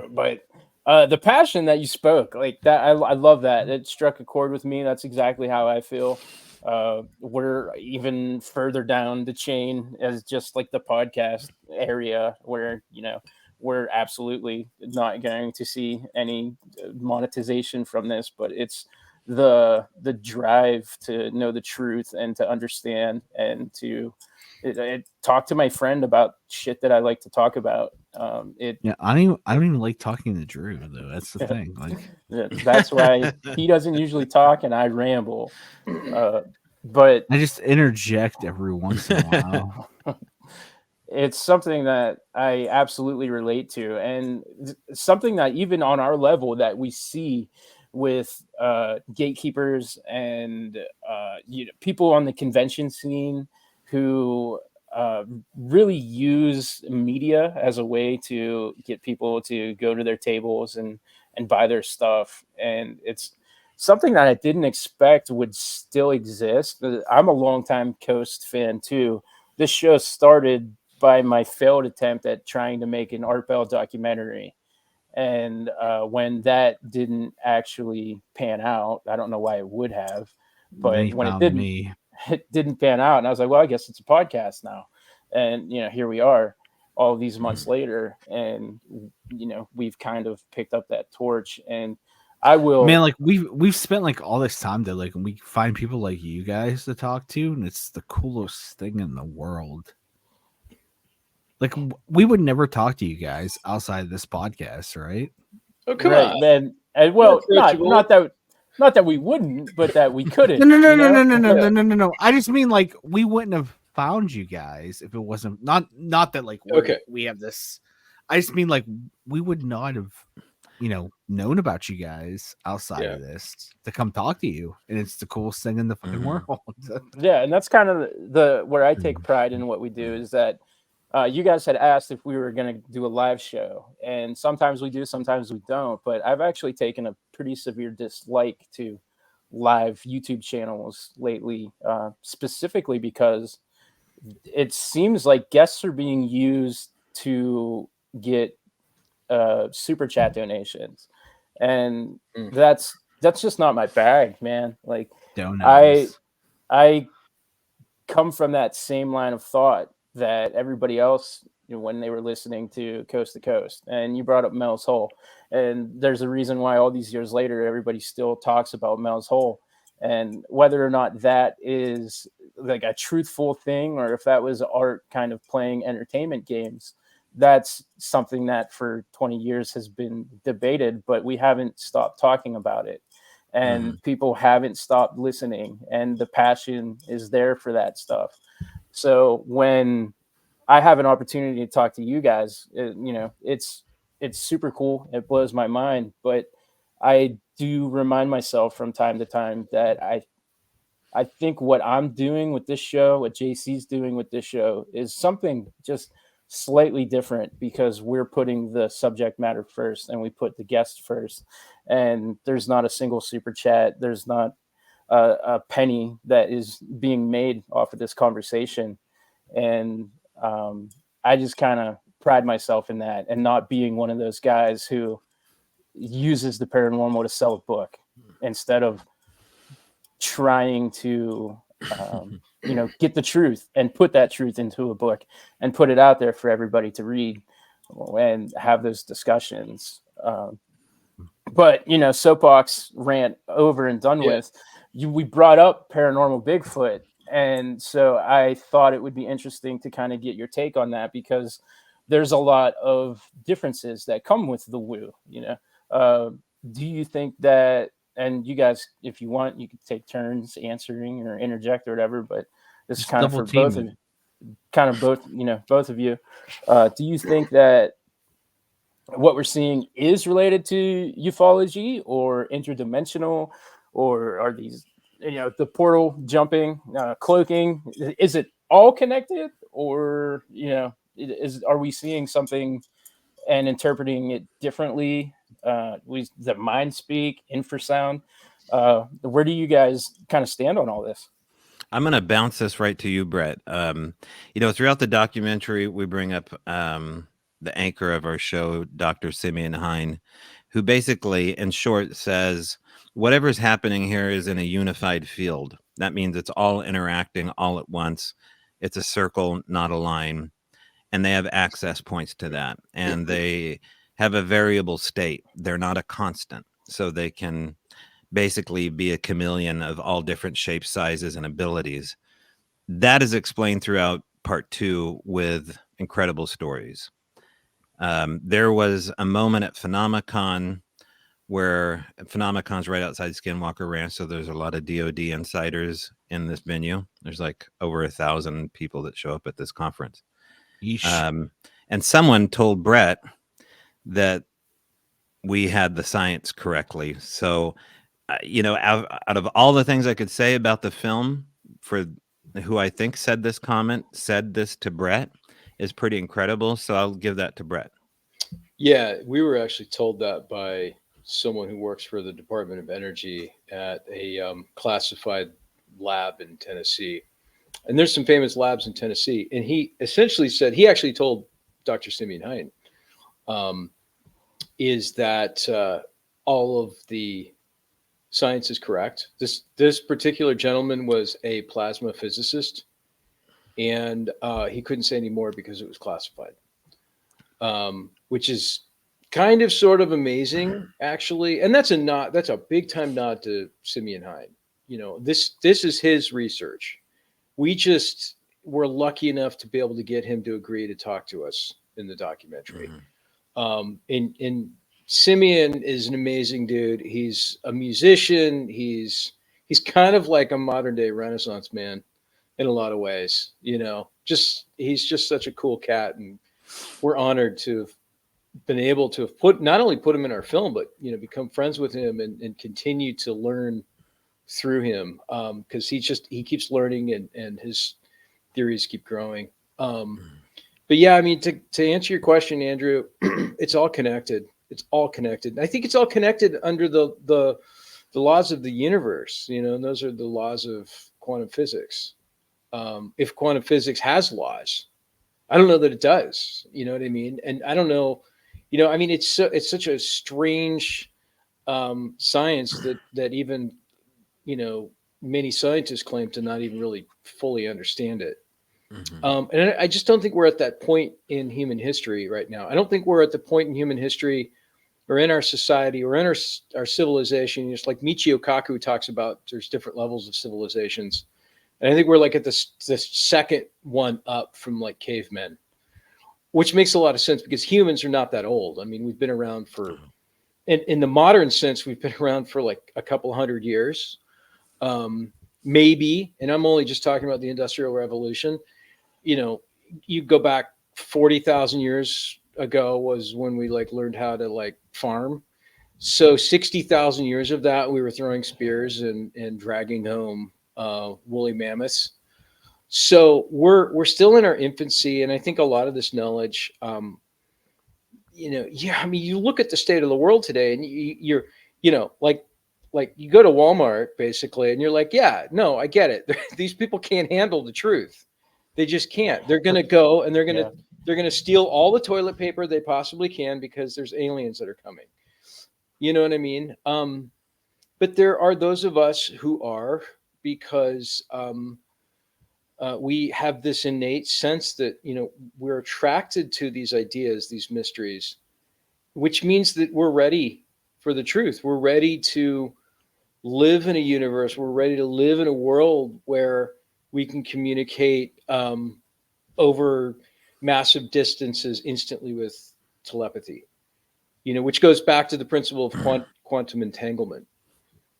But the passion that you spoke, like that, I love that. It struck a chord with me. That's exactly how I feel. We're even further down the chain as just like the podcast area where, you know, we're absolutely not going to see any monetization from this, but it's the drive to know the truth and to understand and to talk to my friend about shit that I like to talk about. I don't even like talking to Drew though. That's the thing. Like, that's why he doesn't usually talk and I ramble. But I just interject every once in a while. It's something that I absolutely relate to, and something that even on our level that we see with gatekeepers and people on the convention scene who really use media as a way to get people to go to their tables and buy their stuff. And it's something that I didn't expect would still exist. I'm a longtime Coast fan too. This show started by my failed attempt at trying to make an Art Bell documentary. And when that didn't actually pan out, I don't know why it would have, but when it didn't pan out. And I was like, well, I guess it's a podcast now. And, here we are all these months later. And, we've kind of picked up that torch. And I will, man, like we've spent like all this time to like, and we find people like you guys to talk to, and it's the coolest thing in the world. Like, we would never talk to you guys outside of this podcast, right? Oh, come on, man. And well, not that we wouldn't, but that we couldn't. No. I just mean like we wouldn't have found you guys if it wasn't not that like we have this. I just mean like we would not have known about you guys outside of this to come talk to you, and it's the coolest thing in the fucking world. Yeah, and that's kind of the where I take pride in what we do is that you guys had asked if we were going to do a live show, and sometimes we do, sometimes we don't. But I've actually taken a pretty severe dislike to live YouTube channels lately, specifically because it seems like guests are being used to get super chat donations, and that's just not my bag, man. Like I come from that same line of thought that everybody else, when they were listening to Coast, and you brought up Mel's Hole, and there's a reason why all these years later everybody still talks about Mel's Hole, and whether or not that is like a truthful thing or if that was art kind of playing entertainment games, that's something that for 20 years has been debated, but we haven't stopped talking about it, and people haven't stopped listening, and the passion is there for that stuff. So when I have an opportunity to talk to you guys, it's super cool. It blows my mind, but I do remind myself from time to time that I think what I'm doing with this show, what JC's doing with this show, is something just slightly different because we're putting the subject matter first and we put the guest first. And there's not a single super chat. There's not a penny that is being made off of this conversation. And I just kind of pride myself in that and not being one of those guys who uses the paranormal to sell a book instead of trying to get the truth and put that truth into a book and put it out there for everybody to read and have those discussions. But soapbox rant over and done with. We brought up Paranormal Bigfoot, and so I thought it would be interesting to kind of get your take on that because there's a lot of differences that come with the woo. Do you think that? And you guys, if you want, you could take turns answering or interject or whatever. But this is kind of for both of you. Both of you. Do you think that what we're seeing is related to ufology or interdimensional, or are these, the portal jumping, cloaking? Is it all connected, or are we seeing something and interpreting it differently? The mind speak, infrasound. Where do you guys kind of stand on all this? I'm going to bounce this right to you, Brett. Throughout the documentary, we bring up the anchor of our show, Dr. Simeon Hein, who basically, in short, says whatever's happening here is in a unified field. That means it's all interacting all at once. It's a circle, not a line. And they have access points to that. And they have a variable state. They're not a constant. So they can basically be a chameleon of all different shapes, sizes, and abilities. That is explained throughout part 2 with incredible stories. There was a moment at Phenomicon where Phenomicon's right outside Skinwalker Ranch, so there's a lot of DOD insiders in this venue. There's like over 1,000 people that show up at this conference. And someone told Brett that we had the science correctly. So, out of all the things I could say about the film, for who I think said this to Brett, is pretty incredible. So I'll give that to Brett. Yeah, we were actually told that by someone who works for the Department of Energy at a classified lab in Tennessee. And there's some famous labs in Tennessee. And he essentially said, he actually told Dr. Simeon Hein, is that all of the science is correct. This particular gentleman was a plasma physicist, and he couldn't say any more because it was classified, which is kind of sort of amazing, actually. And that's a big time nod to Simeon Hein. This is his research. We just were lucky enough to be able to get him to agree to talk to us in the documentary. And Simeon is an amazing dude. He's a musician. He's kind of like a modern day Renaissance man in a lot of ways. He's just such a cool cat, and we're honored to have been able to have not only put him in our film, but become friends with him and continue to learn through him, because he keeps learning and his theories keep growing. But yeah, I mean, to answer your question, Andrew, it's all connected. It's all connected. I think it's all connected under the laws of the universe, and those are the laws of quantum physics. If quantum physics has laws, I don't know that it does. You know what I mean? And I don't know, I mean, it's such a strange science that even, many scientists claim to not even really fully understand it. And I just don't think we're at that point in human history right now. I don't think we're at the point in human history or in our society or in our civilization. Just like Michio Kaku talks about, there's different levels of civilizations. And I think we're like at the second one up from like cavemen, which makes a lot of sense because humans are not that old. I mean, we've been around for, in the modern sense, we've been around for like a couple hundred years, maybe. And I'm only just talking about the Industrial Revolution. You go back 40,000 years ago was when we like learned how to like farm. So 60,000 years of that, we were throwing spears and dragging home woolly mammoths. So we're still in our infancy. And I think a lot of this knowledge, I mean, you look at the state of the world today and you're like you go to Walmart basically, and you're like, yeah, no, I get it. These people can't handle the truth. They just can't. They're going to go and they're going to steal all the toilet paper they possibly can because there's aliens that are coming. You know what I mean? But there are those of us who are, because we have this innate sense that, we're attracted to these ideas, these mysteries, which means that we're ready for the truth. We're ready to live in a universe. We're ready to live in a world where we can communicate over massive distances instantly with telepathy, which goes back to the principle of quantum entanglement,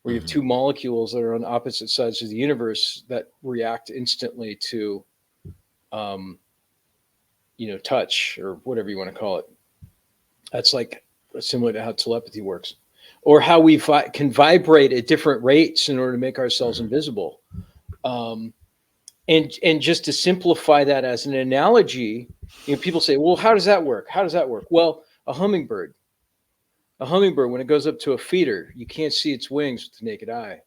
where you have two molecules that are on opposite sides of the universe that react instantly to, touch or whatever you want to call it. That's like similar to how telepathy works, or how we can vibrate at different rates in order to make ourselves invisible. And just to simplify that as an analogy, people say, well, how does that work? How does that work? Well, a hummingbird, when it goes up to a feeder, you can't see its wings with the naked eye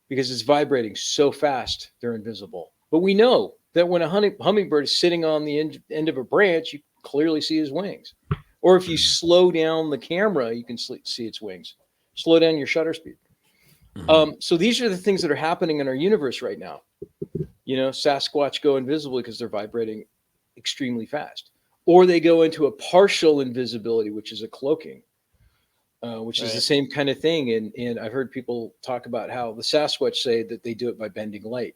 because it's vibrating so fast, they're invisible. But we know that when a hummingbird is sitting on the end of a branch, you clearly see his wings. Or if you slow down the camera, you can see its wings. Slow down your shutter speed. So these are the things that are happening in our universe right now. Sasquatch go invisible because they're vibrating extremely fast. Or they go into a partial invisibility, which is a cloaking, which is the same kind of thing. And I've heard people talk about how the Sasquatch say that they do it by bending light.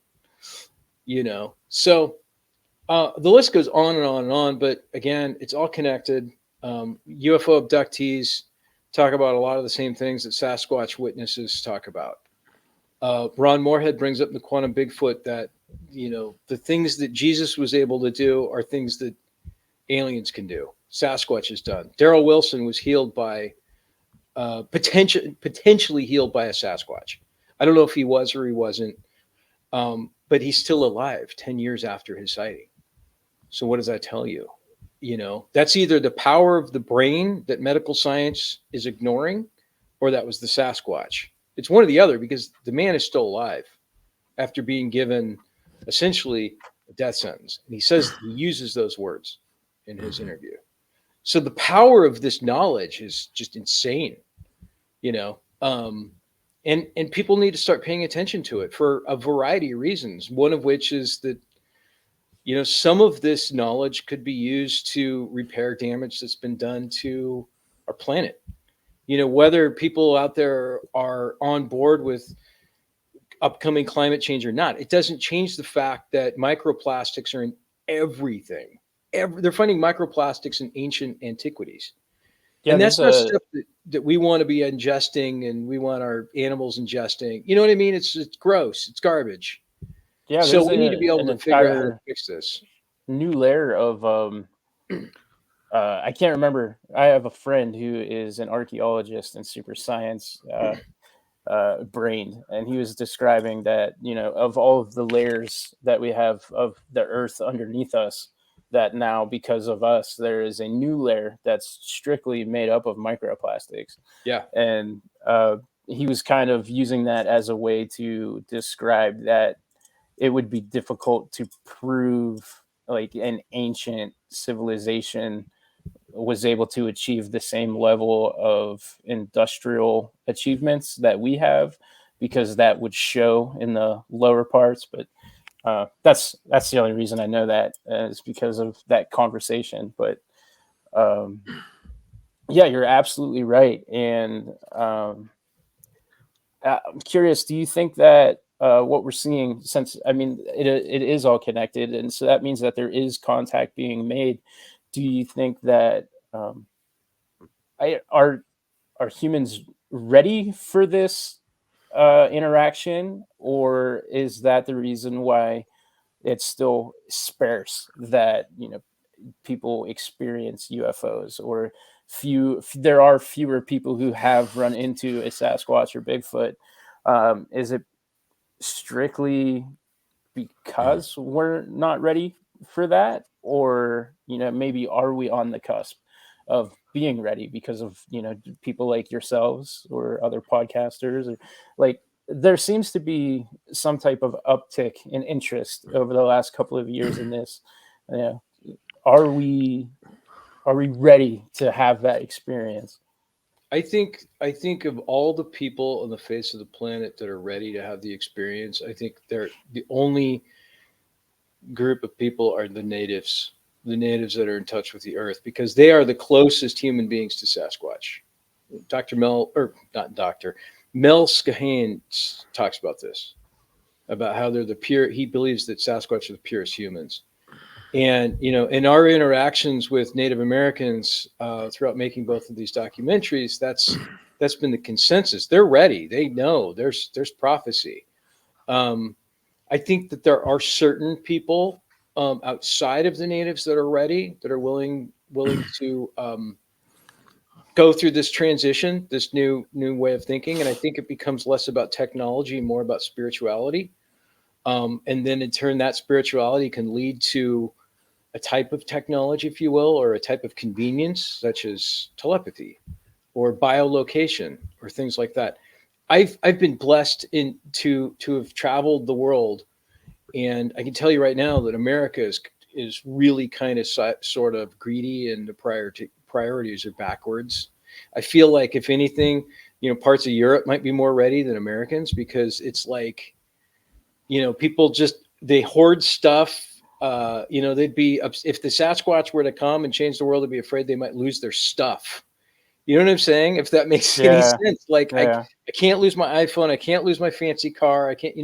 So the list goes on and on and on. But again, it's all connected. UFO abductees talk about a lot of the same things that Sasquatch witnesses talk about. Ron Moorhead brings up the quantum Bigfoot that, the things that Jesus was able to do are things that aliens can do. Sasquatch has done. Daryl Wilson was healed by potentially healed by a Sasquatch. I don't know if he was or he wasn't, but he's still alive 10 years after his sighting. So what does that tell you? That's either the power of the brain that medical science is ignoring, or that was the Sasquatch. It's one or the other, because the man is still alive after being given essentially a death sentence. And he says he uses those words in his interview. So the power of this knowledge is just insane, and people need to start paying attention to it for a variety of reasons. One of which is that, some of this knowledge could be used to repair damage that's been done to our planet. Whether people out there are on board with upcoming climate change or not, it doesn't change the fact that microplastics are in everything. They're finding microplastics in ancient antiquities. Yeah, and that's not stuff that we want to be ingesting and we want our animals ingesting. You know what I mean? It's gross. It's garbage. Yeah. So we need to be able to figure out how to fix this. New layer of I can't remember. I have a friend who is an archaeologist and super science brained, and he was describing that, of all of the layers that we have of the earth underneath us, that now, because of us, there is a new layer that's strictly made up of microplastics. Yeah. And he was kind of using that as a way to describe that it would be difficult to prove like an ancient civilization was able to achieve the same level of industrial achievements that we have, because that would show in the lower parts. But that's the only reason I know that, is because of that conversation. But yeah, you're absolutely right. And I'm curious, do you think that what we're seeing, since it is all connected, and so that means that there is contact being made, do you think that are humans ready for this interaction, or is that the reason why it's still sparse that people experience UFOs, or there are fewer people who have run into a Sasquatch or Bigfoot? Is it strictly because we're not ready for that, or maybe are we on the cusp of being ready because of people like yourselves or other podcasters, or like there seems to be some type of uptick in interest over the last couple of years in this? Are we ready to have that experience? I think of all the people on the face of the planet that are ready to have the experience, I think they're the only group of people are the natives that are in touch with the earth, because they are the closest human beings to Sasquatch. Mel Skahane talks about this, about how they're he believes that Sasquatch are the purest humans. And, in our interactions with Native Americans throughout making both of these documentaries, that's been the consensus. They're ready. They know there's prophecy. I think that there are certain people outside of the natives that are ready, that are willing to go through this transition, this new way of thinking. And I think it becomes less about technology, more about spirituality. And then in turn, that spirituality can lead to a type of technology, if you will, or a type of convenience, such as telepathy or biolocation or things like that. I've been blessed to have traveled the world, and I can tell you right now that America is really kind of sort of greedy, and the priorities are backwards. I feel like, if anything, parts of Europe might be more ready than Americans, because it's like, people they hoard stuff. They'd be, if the Sasquatch were to come and change the world, they'd be afraid they might lose their stuff. You know what I'm saying? If that makes any sense. Like, I can't lose my iPhone. I can't lose my fancy car. I can't,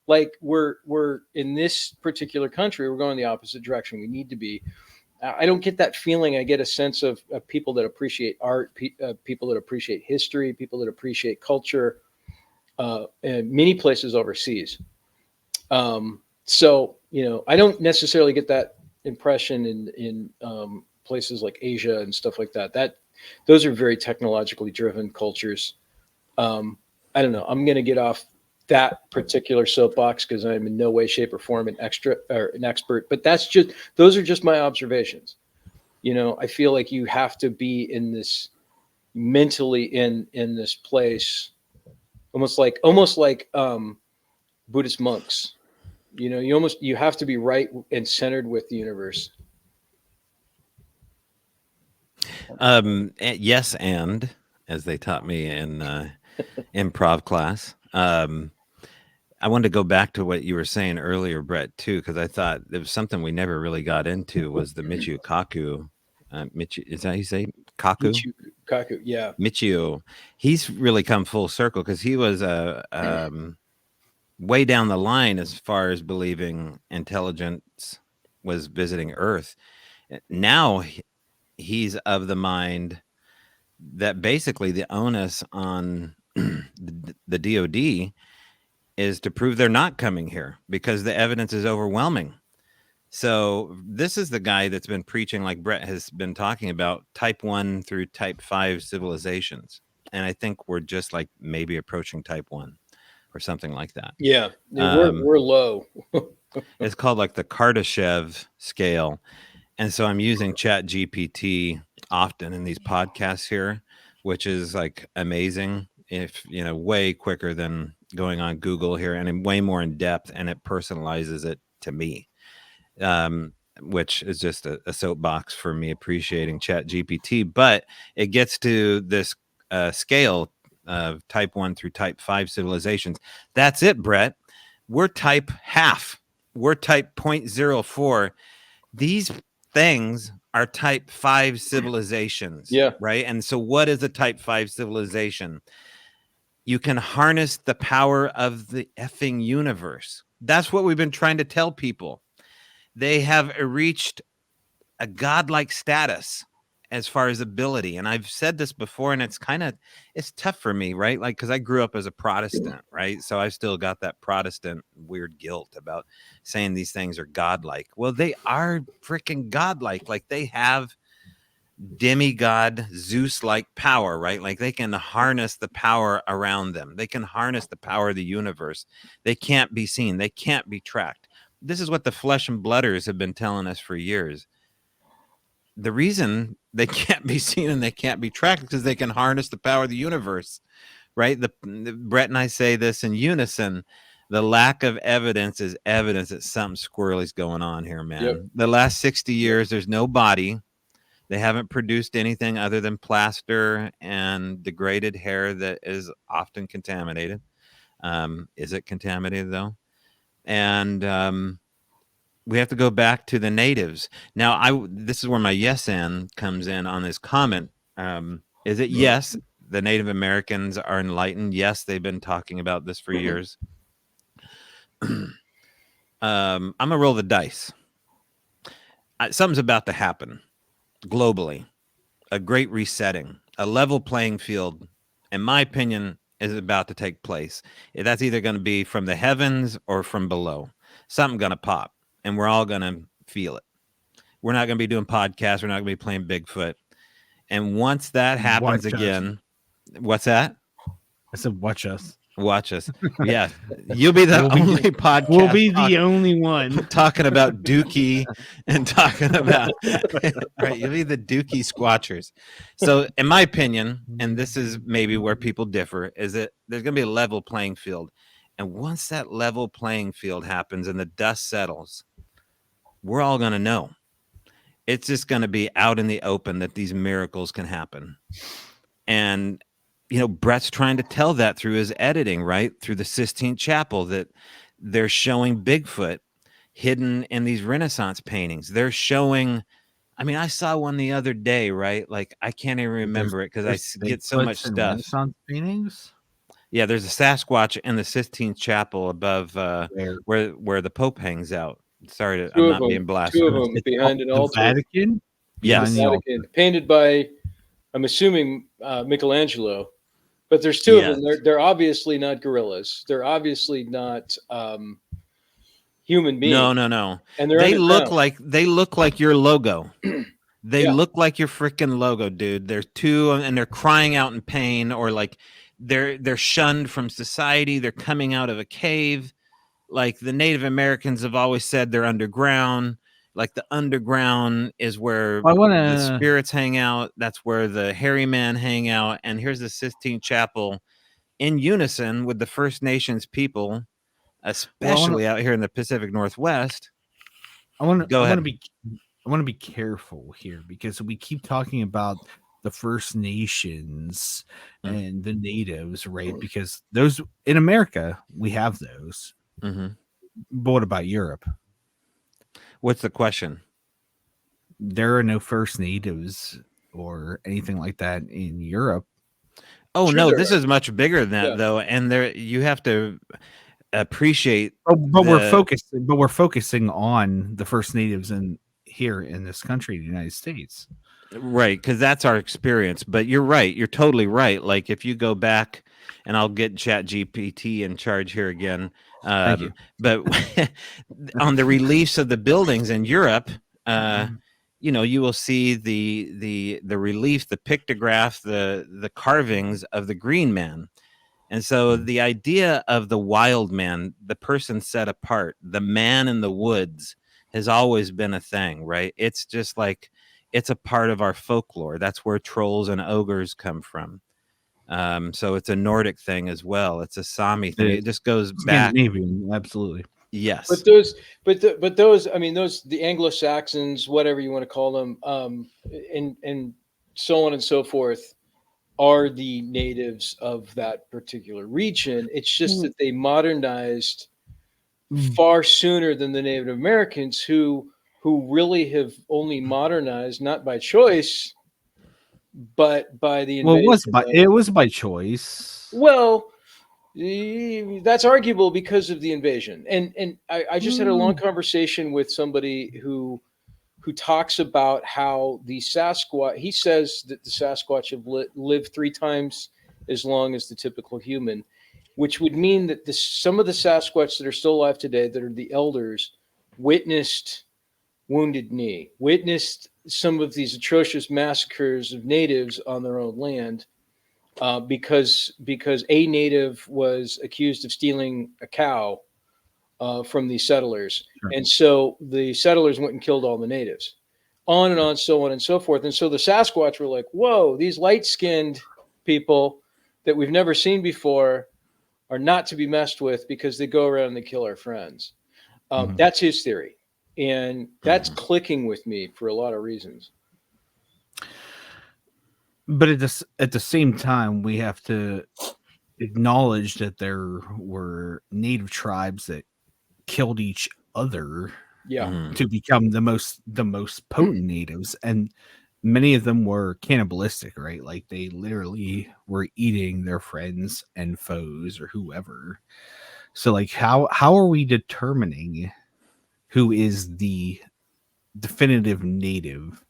like we're in this particular country, we're going the opposite direction. We need to be. I don't get that feeling. I get a sense of people that appreciate art, people that appreciate history, people that appreciate culture, in many places overseas. So, I don't necessarily get that impression in places like Asia and stuff like that. those are very technologically driven cultures. I don't know. I'm going to get off that particular soapbox because I'm in no way, shape, or form an expert. But those are just my observations. I feel like you have to be in this mentally in this place, almost like Buddhist monks. You have to be right and centered with the universe. Yes, and as they taught me in improv class. I wanted to go back to what you were saying earlier, Brett, too, because I thought there was something we never really got into was the Michio Kaku. Is that how you say Kaku? Michio Kaku, yeah. Michio. He's really come full circle because he was way down the line as far as believing intelligence was visiting Earth. Now he's of the mind that basically the onus on the DOD is to prove they're not coming here because the evidence is overwhelming. So this is the guy that's been preaching, like Brett has been talking about, type 1 through type 5 civilizations. And I think we're just like maybe approaching type 1 or something like that. Yeah, we're low. It's called like the Kardashev scale. And so I'm using Chat GPT often in these podcasts here, which is like amazing. If way quicker than going on Google here, and way more in depth, and it personalizes it to me, which is just a soapbox for me appreciating Chat GPT. But it gets to this scale of type 1 through type 5 civilizations. That's it, Brett. We're type half. We're type 0.04. These things are type 5 civilizations. Yeah. Right. And so what is a type 5 civilization? You can harness the power of the effing universe. That's what we've been trying to tell people. They have reached a godlike status as far as ability. And I've said this before, and it's tough for me, right? Like, because I grew up as a Protestant, right? So I've still got that Protestant weird guilt about saying these things are godlike. Well, they are freaking godlike. Like, they have demigod Zeus-like power, right? Like, they can harness the power around them. They can harness the power of the universe. They can't be seen. They can't be tracked. This is what the flesh and blooders have been telling us for years. The reason they can't be seen and they can't be tracked is because they can harness the power of the universe, right? Brett and I say this in unison. The lack of evidence is evidence that something squirrely's going on here, man. Yep. The last 60 years, there's no body. They haven't produced anything other than plaster and degraded hair that is often contaminated. Is it contaminated, though? And we have to go back to the natives. Now, this is where my yes and comes in on this comment. Is it yes, the Native Americans are enlightened? Yes, they've been talking about this for years. I'm going to roll the dice. Something's about to happen globally. A great resetting, a level playing field, in my opinion, is about to take place. That's either going to be from the heavens or from below. Something's going to pop, and we're all going to feel it. We're not going to be doing podcasts. We're not going to be playing Bigfoot. And once that happens again, what's that? I said, watch us. Watch us. Yeah. You'll be the only podcast. We'll be the only one talking about Dookie and talking about, right? You'll be the Dookie squatchers. So in my opinion, and this is maybe where people differ, is that there's going to be a level playing field. And once that level playing field happens and the dust settles, we're all going to know. It's just going to be out in the open that these miracles can happen. And Brett's trying to tell that through his editing, right? Through the Sistine Chapel, that they're showing Bigfoot hidden in these Renaissance paintings. They're showing, I saw one the other day, right? Like, I can't even remember it because I get so much stuff. Renaissance paintings? Yeah, there's a Sasquatch in the Sistine Chapel above where the Pope hangs out. Sorry, I'm not being blasphemous. Two of them behind an altar. Vatican? Yes. The Vatican, painted by, I'm assuming, Michelangelo. But there's two of them. They're obviously not gorillas. They're obviously not human beings. No. And they look like your logo. They look like your freaking logo, dude. They're two, and they're crying out in pain, or like they're shunned from society. They're coming out of a cave. Like the Native Americans have always said, they're underground. Like the underground is where the spirits hang out. That's where the hairy man hang out. And here's the Sistine Chapel in unison with the First Nations people, especially out here in the Pacific Northwest. I want to be careful here because we keep talking about the First Nations and the natives, right? Because those in America, we have those. Mm-hmm. But what about Europe? What's the question? There are no First Natives or anything like that in Europe. Oh, sure, no, this is much bigger than that, though. And there you have to appreciate. But we're focusing on the First Natives here in this country, the United States. Right, because that's our experience. But you're right. You're totally right. Like if you go back, and I'll get ChatGPT in charge here again. Thank you. But on the reliefs of the buildings in Europe, you will see the relief, the pictograph, the carvings of the green man. And so the idea of the wild man, the person set apart, the man in the woods, has always been a thing, right? It's just like it's a part of our folklore. That's where trolls and ogres come from. So it's a Nordic thing as well. It's a Sami thing. It just goes back. Absolutely. Yes. But those, I mean, the Anglo-Saxons, whatever you want to call them, and so on and so forth, are the natives of that particular region. It's just that they modernized far sooner than the Native Americans, who really have only modernized not by choice, but by the invasion. Well, it was by choice. Well, that's arguable because of the invasion. And I just had a long conversation with somebody who talks about how the Sasquatch, he says that the Sasquatch have lived 3 times as long as the typical human, which would mean that some of the Sasquatch that are still alive today, that are the elders, witnessed Wounded Knee, witnessed some of these atrocious massacres of natives on their own land, because a native was accused of stealing a cow from the settlers. Sure. And so the settlers went and killed all the natives, on and on, so on and so forth. And so the Sasquatch were like, whoa, these light-skinned people that we've never seen before are not to be messed with because they go around and they kill our friends. That's his theory. And that's clicking with me for a lot of reasons. But at the same time, we have to acknowledge that there were native tribes that killed each other to become the most potent natives, and many of them were cannibalistic, right? Like they literally were eating their friends and foes or whoever. So like how are we determining who is the definitive native?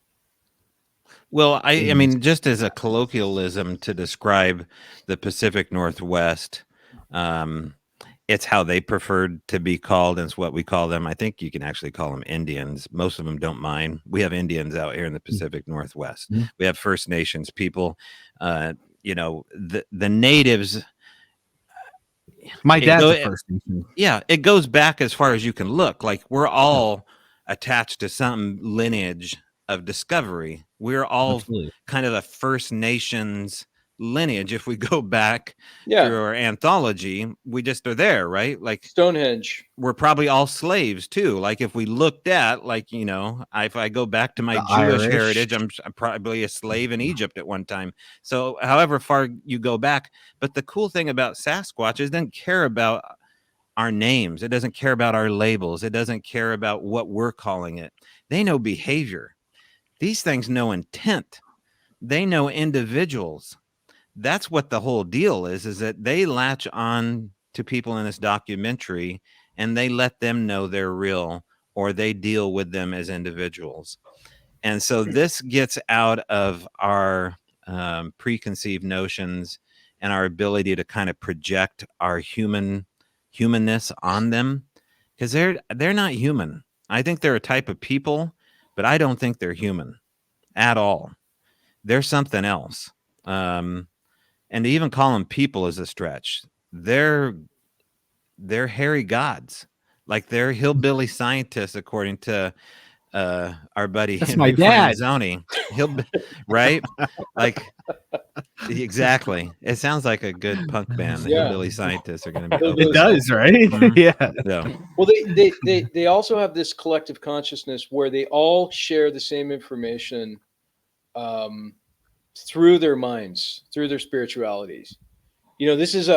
Well, I mean, just as a colloquialism to describe the Pacific Northwest, it's how they preferred to be called, and it's what we call them. I think you can actually call them Indians. Most of them don't mind. We have Indians out here in the Pacific Northwest. We have First Nations people. The natives. My dad's a First Nation. Yeah, it goes back as far as you can look. Like we're all attached to some lineage of discovery. We're all kind of the First Nations lineage. If we go back through our anthology, we just are there, right? Like Stonehenge. We're probably all slaves too. Like if we looked at, like, if I go back to my Jewish heritage, I'm probably a slave in Egypt at one time. So however far you go back. But the cool thing about Sasquatch is it doesn't care about our names. It doesn't care about our labels. It doesn't care about what we're calling it. They know behavior. These things know intent. They know individuals. That's what the whole deal is that they latch on to people in this documentary and they let them know they're real, or they deal with them as individuals. And so this gets out of our preconceived notions and our ability to kind of project our humanness on them, because they're not human. I think they're a type of people, but I don't think they're human. at all. They're something else. And to even call them people is a stretch. They're hairy gods. Like they're hillbilly scientists, according to our buddy That's Henry my dad. Franzoni. Right? Like exactly. It sounds like a good punk band. The hillbilly scientists are going to be. It does, right? Yeah. Well, they also have this collective consciousness where they all share the same information through their minds, through their spiritualities. This is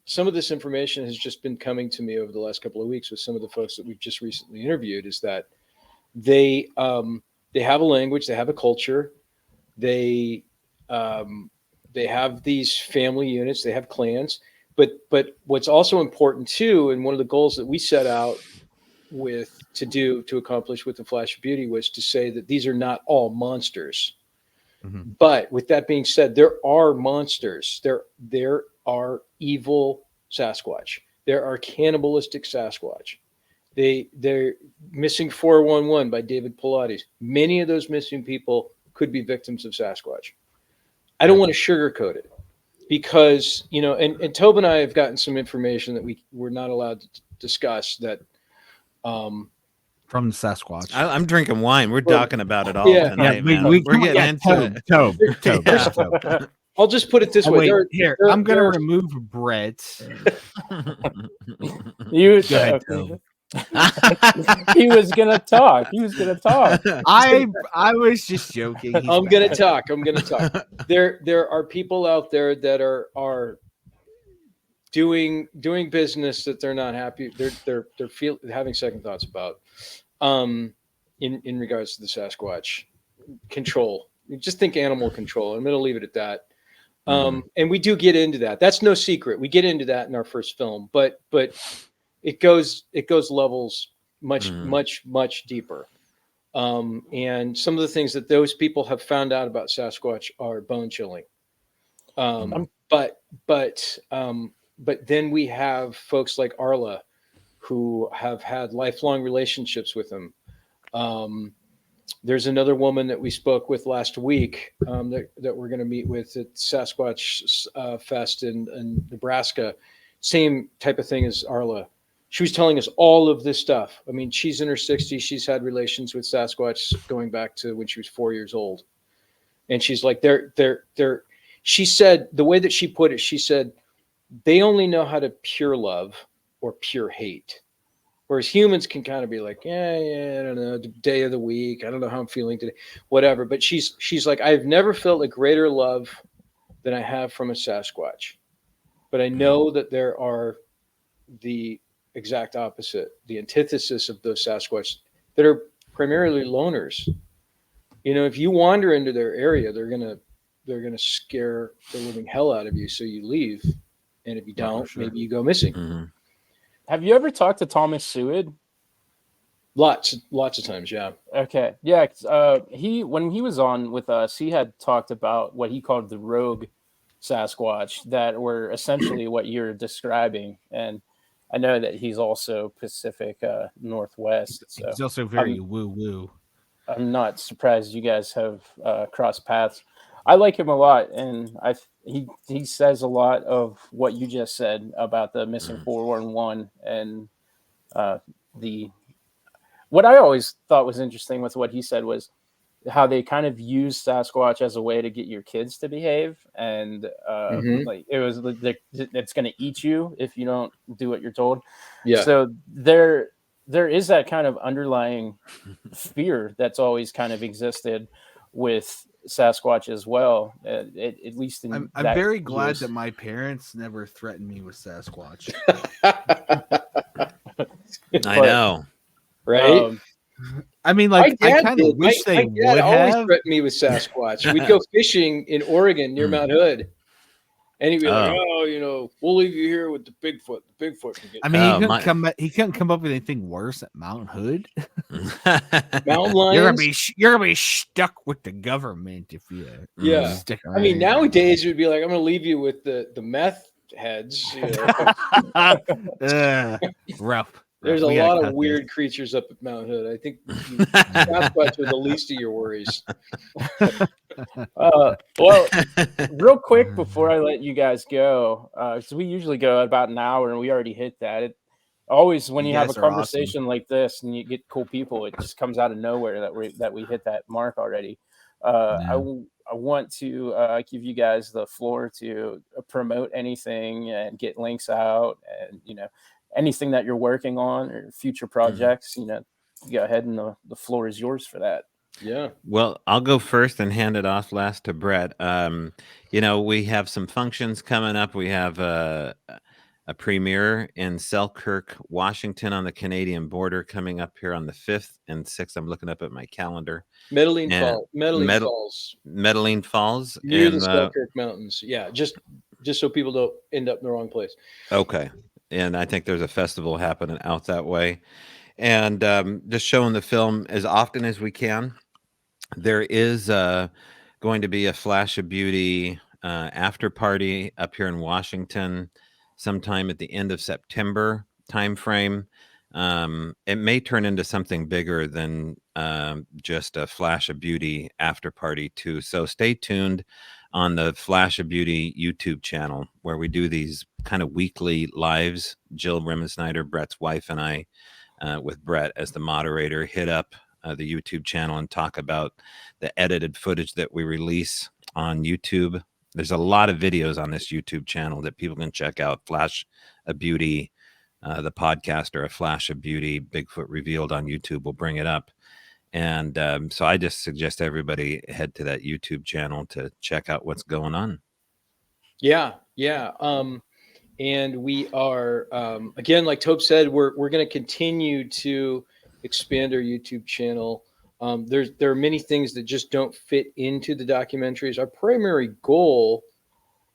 some of this information has just been coming to me over the last couple of weeks with some of the folks that we've just recently interviewed. Is that they have a language, they have a culture, they have these family units, they have clans. But what's also important too, and one of the goals that we set out to accomplish with the Flash of Beuty was to say that these are not all monsters. Mm-hmm. But with that being said, there are monsters. There are evil Sasquatch. There are cannibalistic Sasquatch. They're missing 411 by David Pilates. Many of those missing people could be victims of Sasquatch. I don't want to sugarcoat it because, and Tobe and I have gotten some information that we're not allowed to discuss that, from the Sasquatch. I'm drinking wine. We're talking about it all tonight, man. We're getting into it. Tobe. I'll just put it this way. I'm going to remove Brett. You go ahead, Tobe. He was gonna talk. I was just joking. I'm gonna talk. There are people out there that are doing business that they're not happy. They're having second thoughts about. In regards to the Sasquatch control, just think animal control. I'm going to leave it at that. And we do get into that. That's no secret. We get into that in our first film, but it goes levels much deeper. And some of the things that those people have found out about Sasquatch are bone chilling. But then we have folks like Arla, who have had lifelong relationships with him. There's another woman that we spoke with last week that we're going to meet with at Sasquatch Fest in Nebraska. Same type of thing as Arla. She was telling us all of this stuff. I mean, she's in her 60s. She's had relations with Sasquatch going back to when she was 4 years old. And she's like, she said, the way that she put it, she said, they only know how to pure love or pure hate. Whereas humans can kind of be like, I don't know, the day of the week. I don't know how I'm feeling today, whatever. But she's like, I've never felt a greater love than I have from a Sasquatch. But I know that there are the exact opposite, the antithesis of those Sasquatch that are primarily loners. If you wander into their area, they're gonna scare the living hell out of you. So you leave. And if you don't, maybe you go missing. Mm-hmm. Have you ever talked to Thomas Seward? Lots of times, yeah. Okay, yeah. When he was on with us, he had talked about what he called the rogue Sasquatch that were essentially what you're describing, and I know that he's also Pacific Northwest. So he's also very woo-woo. I'm not surprised you guys have crossed paths. I like him a lot, and he says a lot of what you just said about the missing 411 and what I always thought was interesting with what he said was how they kind of use Sasquatch as a way to get your kids to behave, and like it was it's going to eat you if you don't do what you're told. Yeah. So there is that kind of underlying fear that's always kind of existed with Sasquatch as well. At least in I'm very glad that my parents never threatened me with Sasquatch. I know, right? I mean, like, I kind of wish they would always have threatened me with Sasquatch. We'd go fishing in Oregon near Mount Hood, and he'd be like, we'll leave you here with the Bigfoot. The Bigfoot can get. I mean, he couldn't come up with anything worse at Mount Hood. Mountain lions. You're gonna be stuck with the government if you. Stick around. I mean, nowadays it would be like, I'm gonna leave you with the meth heads. Rough. There's a lot of weird creatures up at Mount Hood. I think Sasquatch are the least of your worries. Well, real quick before I let you guys go, because we usually go about an hour and we already hit that. It always when you have a conversation like this and you get cool people, it just comes out of nowhere that we hit that mark already. I want to give you guys the floor to promote anything and get links out, and anything that you're working on or future projects. Go ahead, and the floor is yours for that. Yeah. Well, I'll go first and hand it off last to Brett. We have some functions coming up. We have a premiere in Selkirk, Washington, on the Canadian border coming up here on the 5th and 6th. I'm looking up at my calendar. Medellin Falls. Medellin Falls. Near the Selkirk Mountains. Yeah, just so people don't end up in the wrong place. Okay. And I think there's a festival happening out that way. And just showing the film as often as we can. There is going to be a Flash of Beauty after party up here in Washington sometime at the end of September timeframe. It may turn into something bigger than just a Flash of Beauty after party too. So stay tuned on the Flash of Beauty YouTube channel, where we do these kind of weekly lives. Jill Rimmensnyder, Brett's wife, and I, with Brett as the moderator, hit up the YouTube channel and talk about the edited footage that we release on YouTube. There's a lot of videos on this YouTube channel that people can check out. Flash of Beauty, the podcast, or a Flash of Beauty Bigfoot Revealed on YouTube will bring it up. And so I just suggest everybody head to that YouTube channel to check out what's going on. Yeah. And we are, again, like Tobe said, we're going to continue to expand our YouTube channel. There are many things that just don't fit into the documentaries. Our primary goal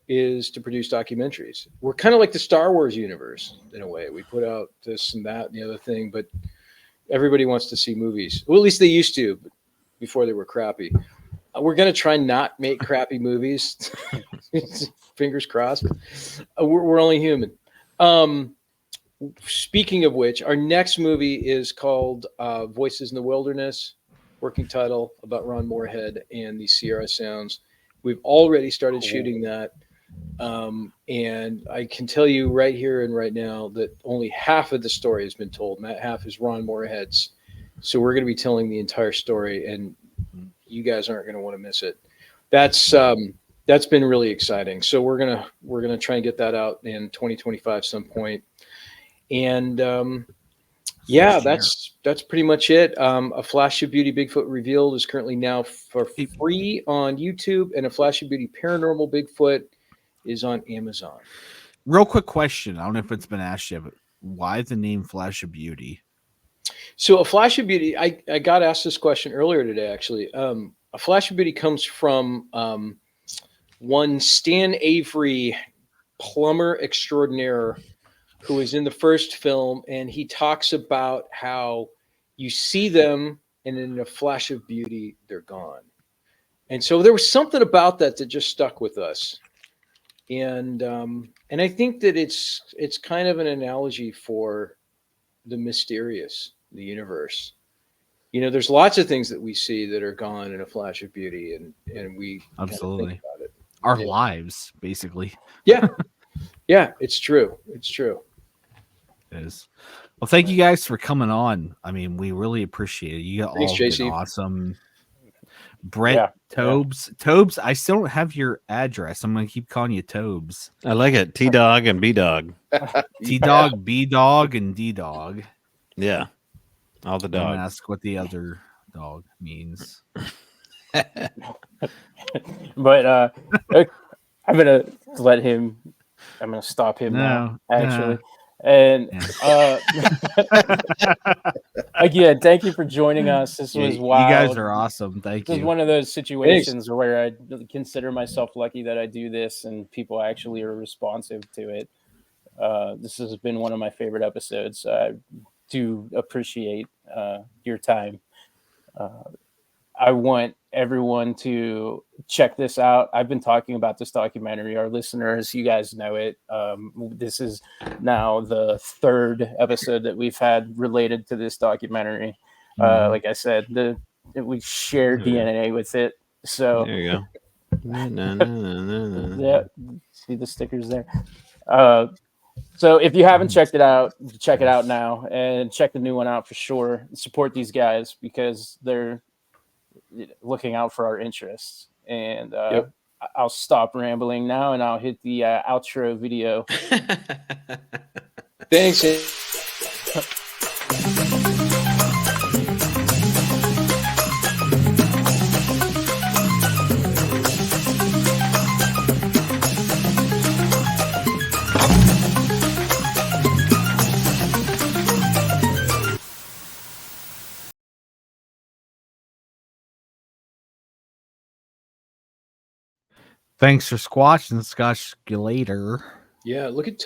is to produce documentaries. We're kind of like the Star Wars universe in a way. We put out this and that and the other thing, but everybody wants to see movies. Well, at least they used to, before they were crappy. We're going to try not make crappy movies. Fingers crossed. We're only human. Speaking of which, our next movie is called Voices in the Wilderness, working title about Ron Moorhead and the Sierra Sounds. We've already started shooting that. And I can tell you right here and right now that only half of the story has been told, and that half is Ron Moorhead's. So we're going to be telling the entire story, and you guys aren't going to want to miss it. That's been really exciting. So we're gonna try and get that out in 2025 some point. And that's pretty much it. A Flash of Beauty Bigfoot Revealed is currently now for free on YouTube, and a Flash of Beauty Paranormal Bigfoot is on Amazon. Real quick question. I don't know if it's been asked yet, but why the name Flash of Beauty? So a Flash of Beauty, I got asked this question earlier today, actually. A Flash of Beauty comes from one Stan Avery, plumber extraordinaire, who was in the first film, and he talks about how you see them, and in a flash of beauty, they're gone. And so there was something about that just stuck with us. And I think that it's kind of an analogy for the mysterious, the universe. There's lots of things that we see that are gone in a flash of beauty, and we absolutely think about it. Our lives, basically. Yeah, it's true. It's true. It is. Well, thank you guys for coming on. I mean, we really appreciate it. You got all been awesome. Brett, Tobes. I still don't have your address. I'm gonna keep calling you Tobes. I like it. T-Dog and B-Dog. T-Dog, B-Dog, and D-Dog. Yeah. All the dogs. I'm gonna ask what the other dog means. But I'm gonna let him. I'm gonna stop him now. Actually, and again, thank you for joining us. This was wild. You guys are awesome. Thank you. This is one of those situations where I consider myself lucky that I do this, and people actually are responsive to it. This has been one of my favorite episodes. I do appreciate your time. I want everyone to check this out. I've been talking about this documentary. Our listeners, you guys know it. This is now the third episode that we've had related to this documentary. Like I said, we share DNA with it. So there you go. yeah, see the stickers there. So if you haven't checked it out, check it out now and check the new one out for sure. Support these guys because they're looking out for our interests. And I'll stop rambling now and I'll hit the outro video. Thanks. Thanks for squatching, Scotch Later. Yeah, look at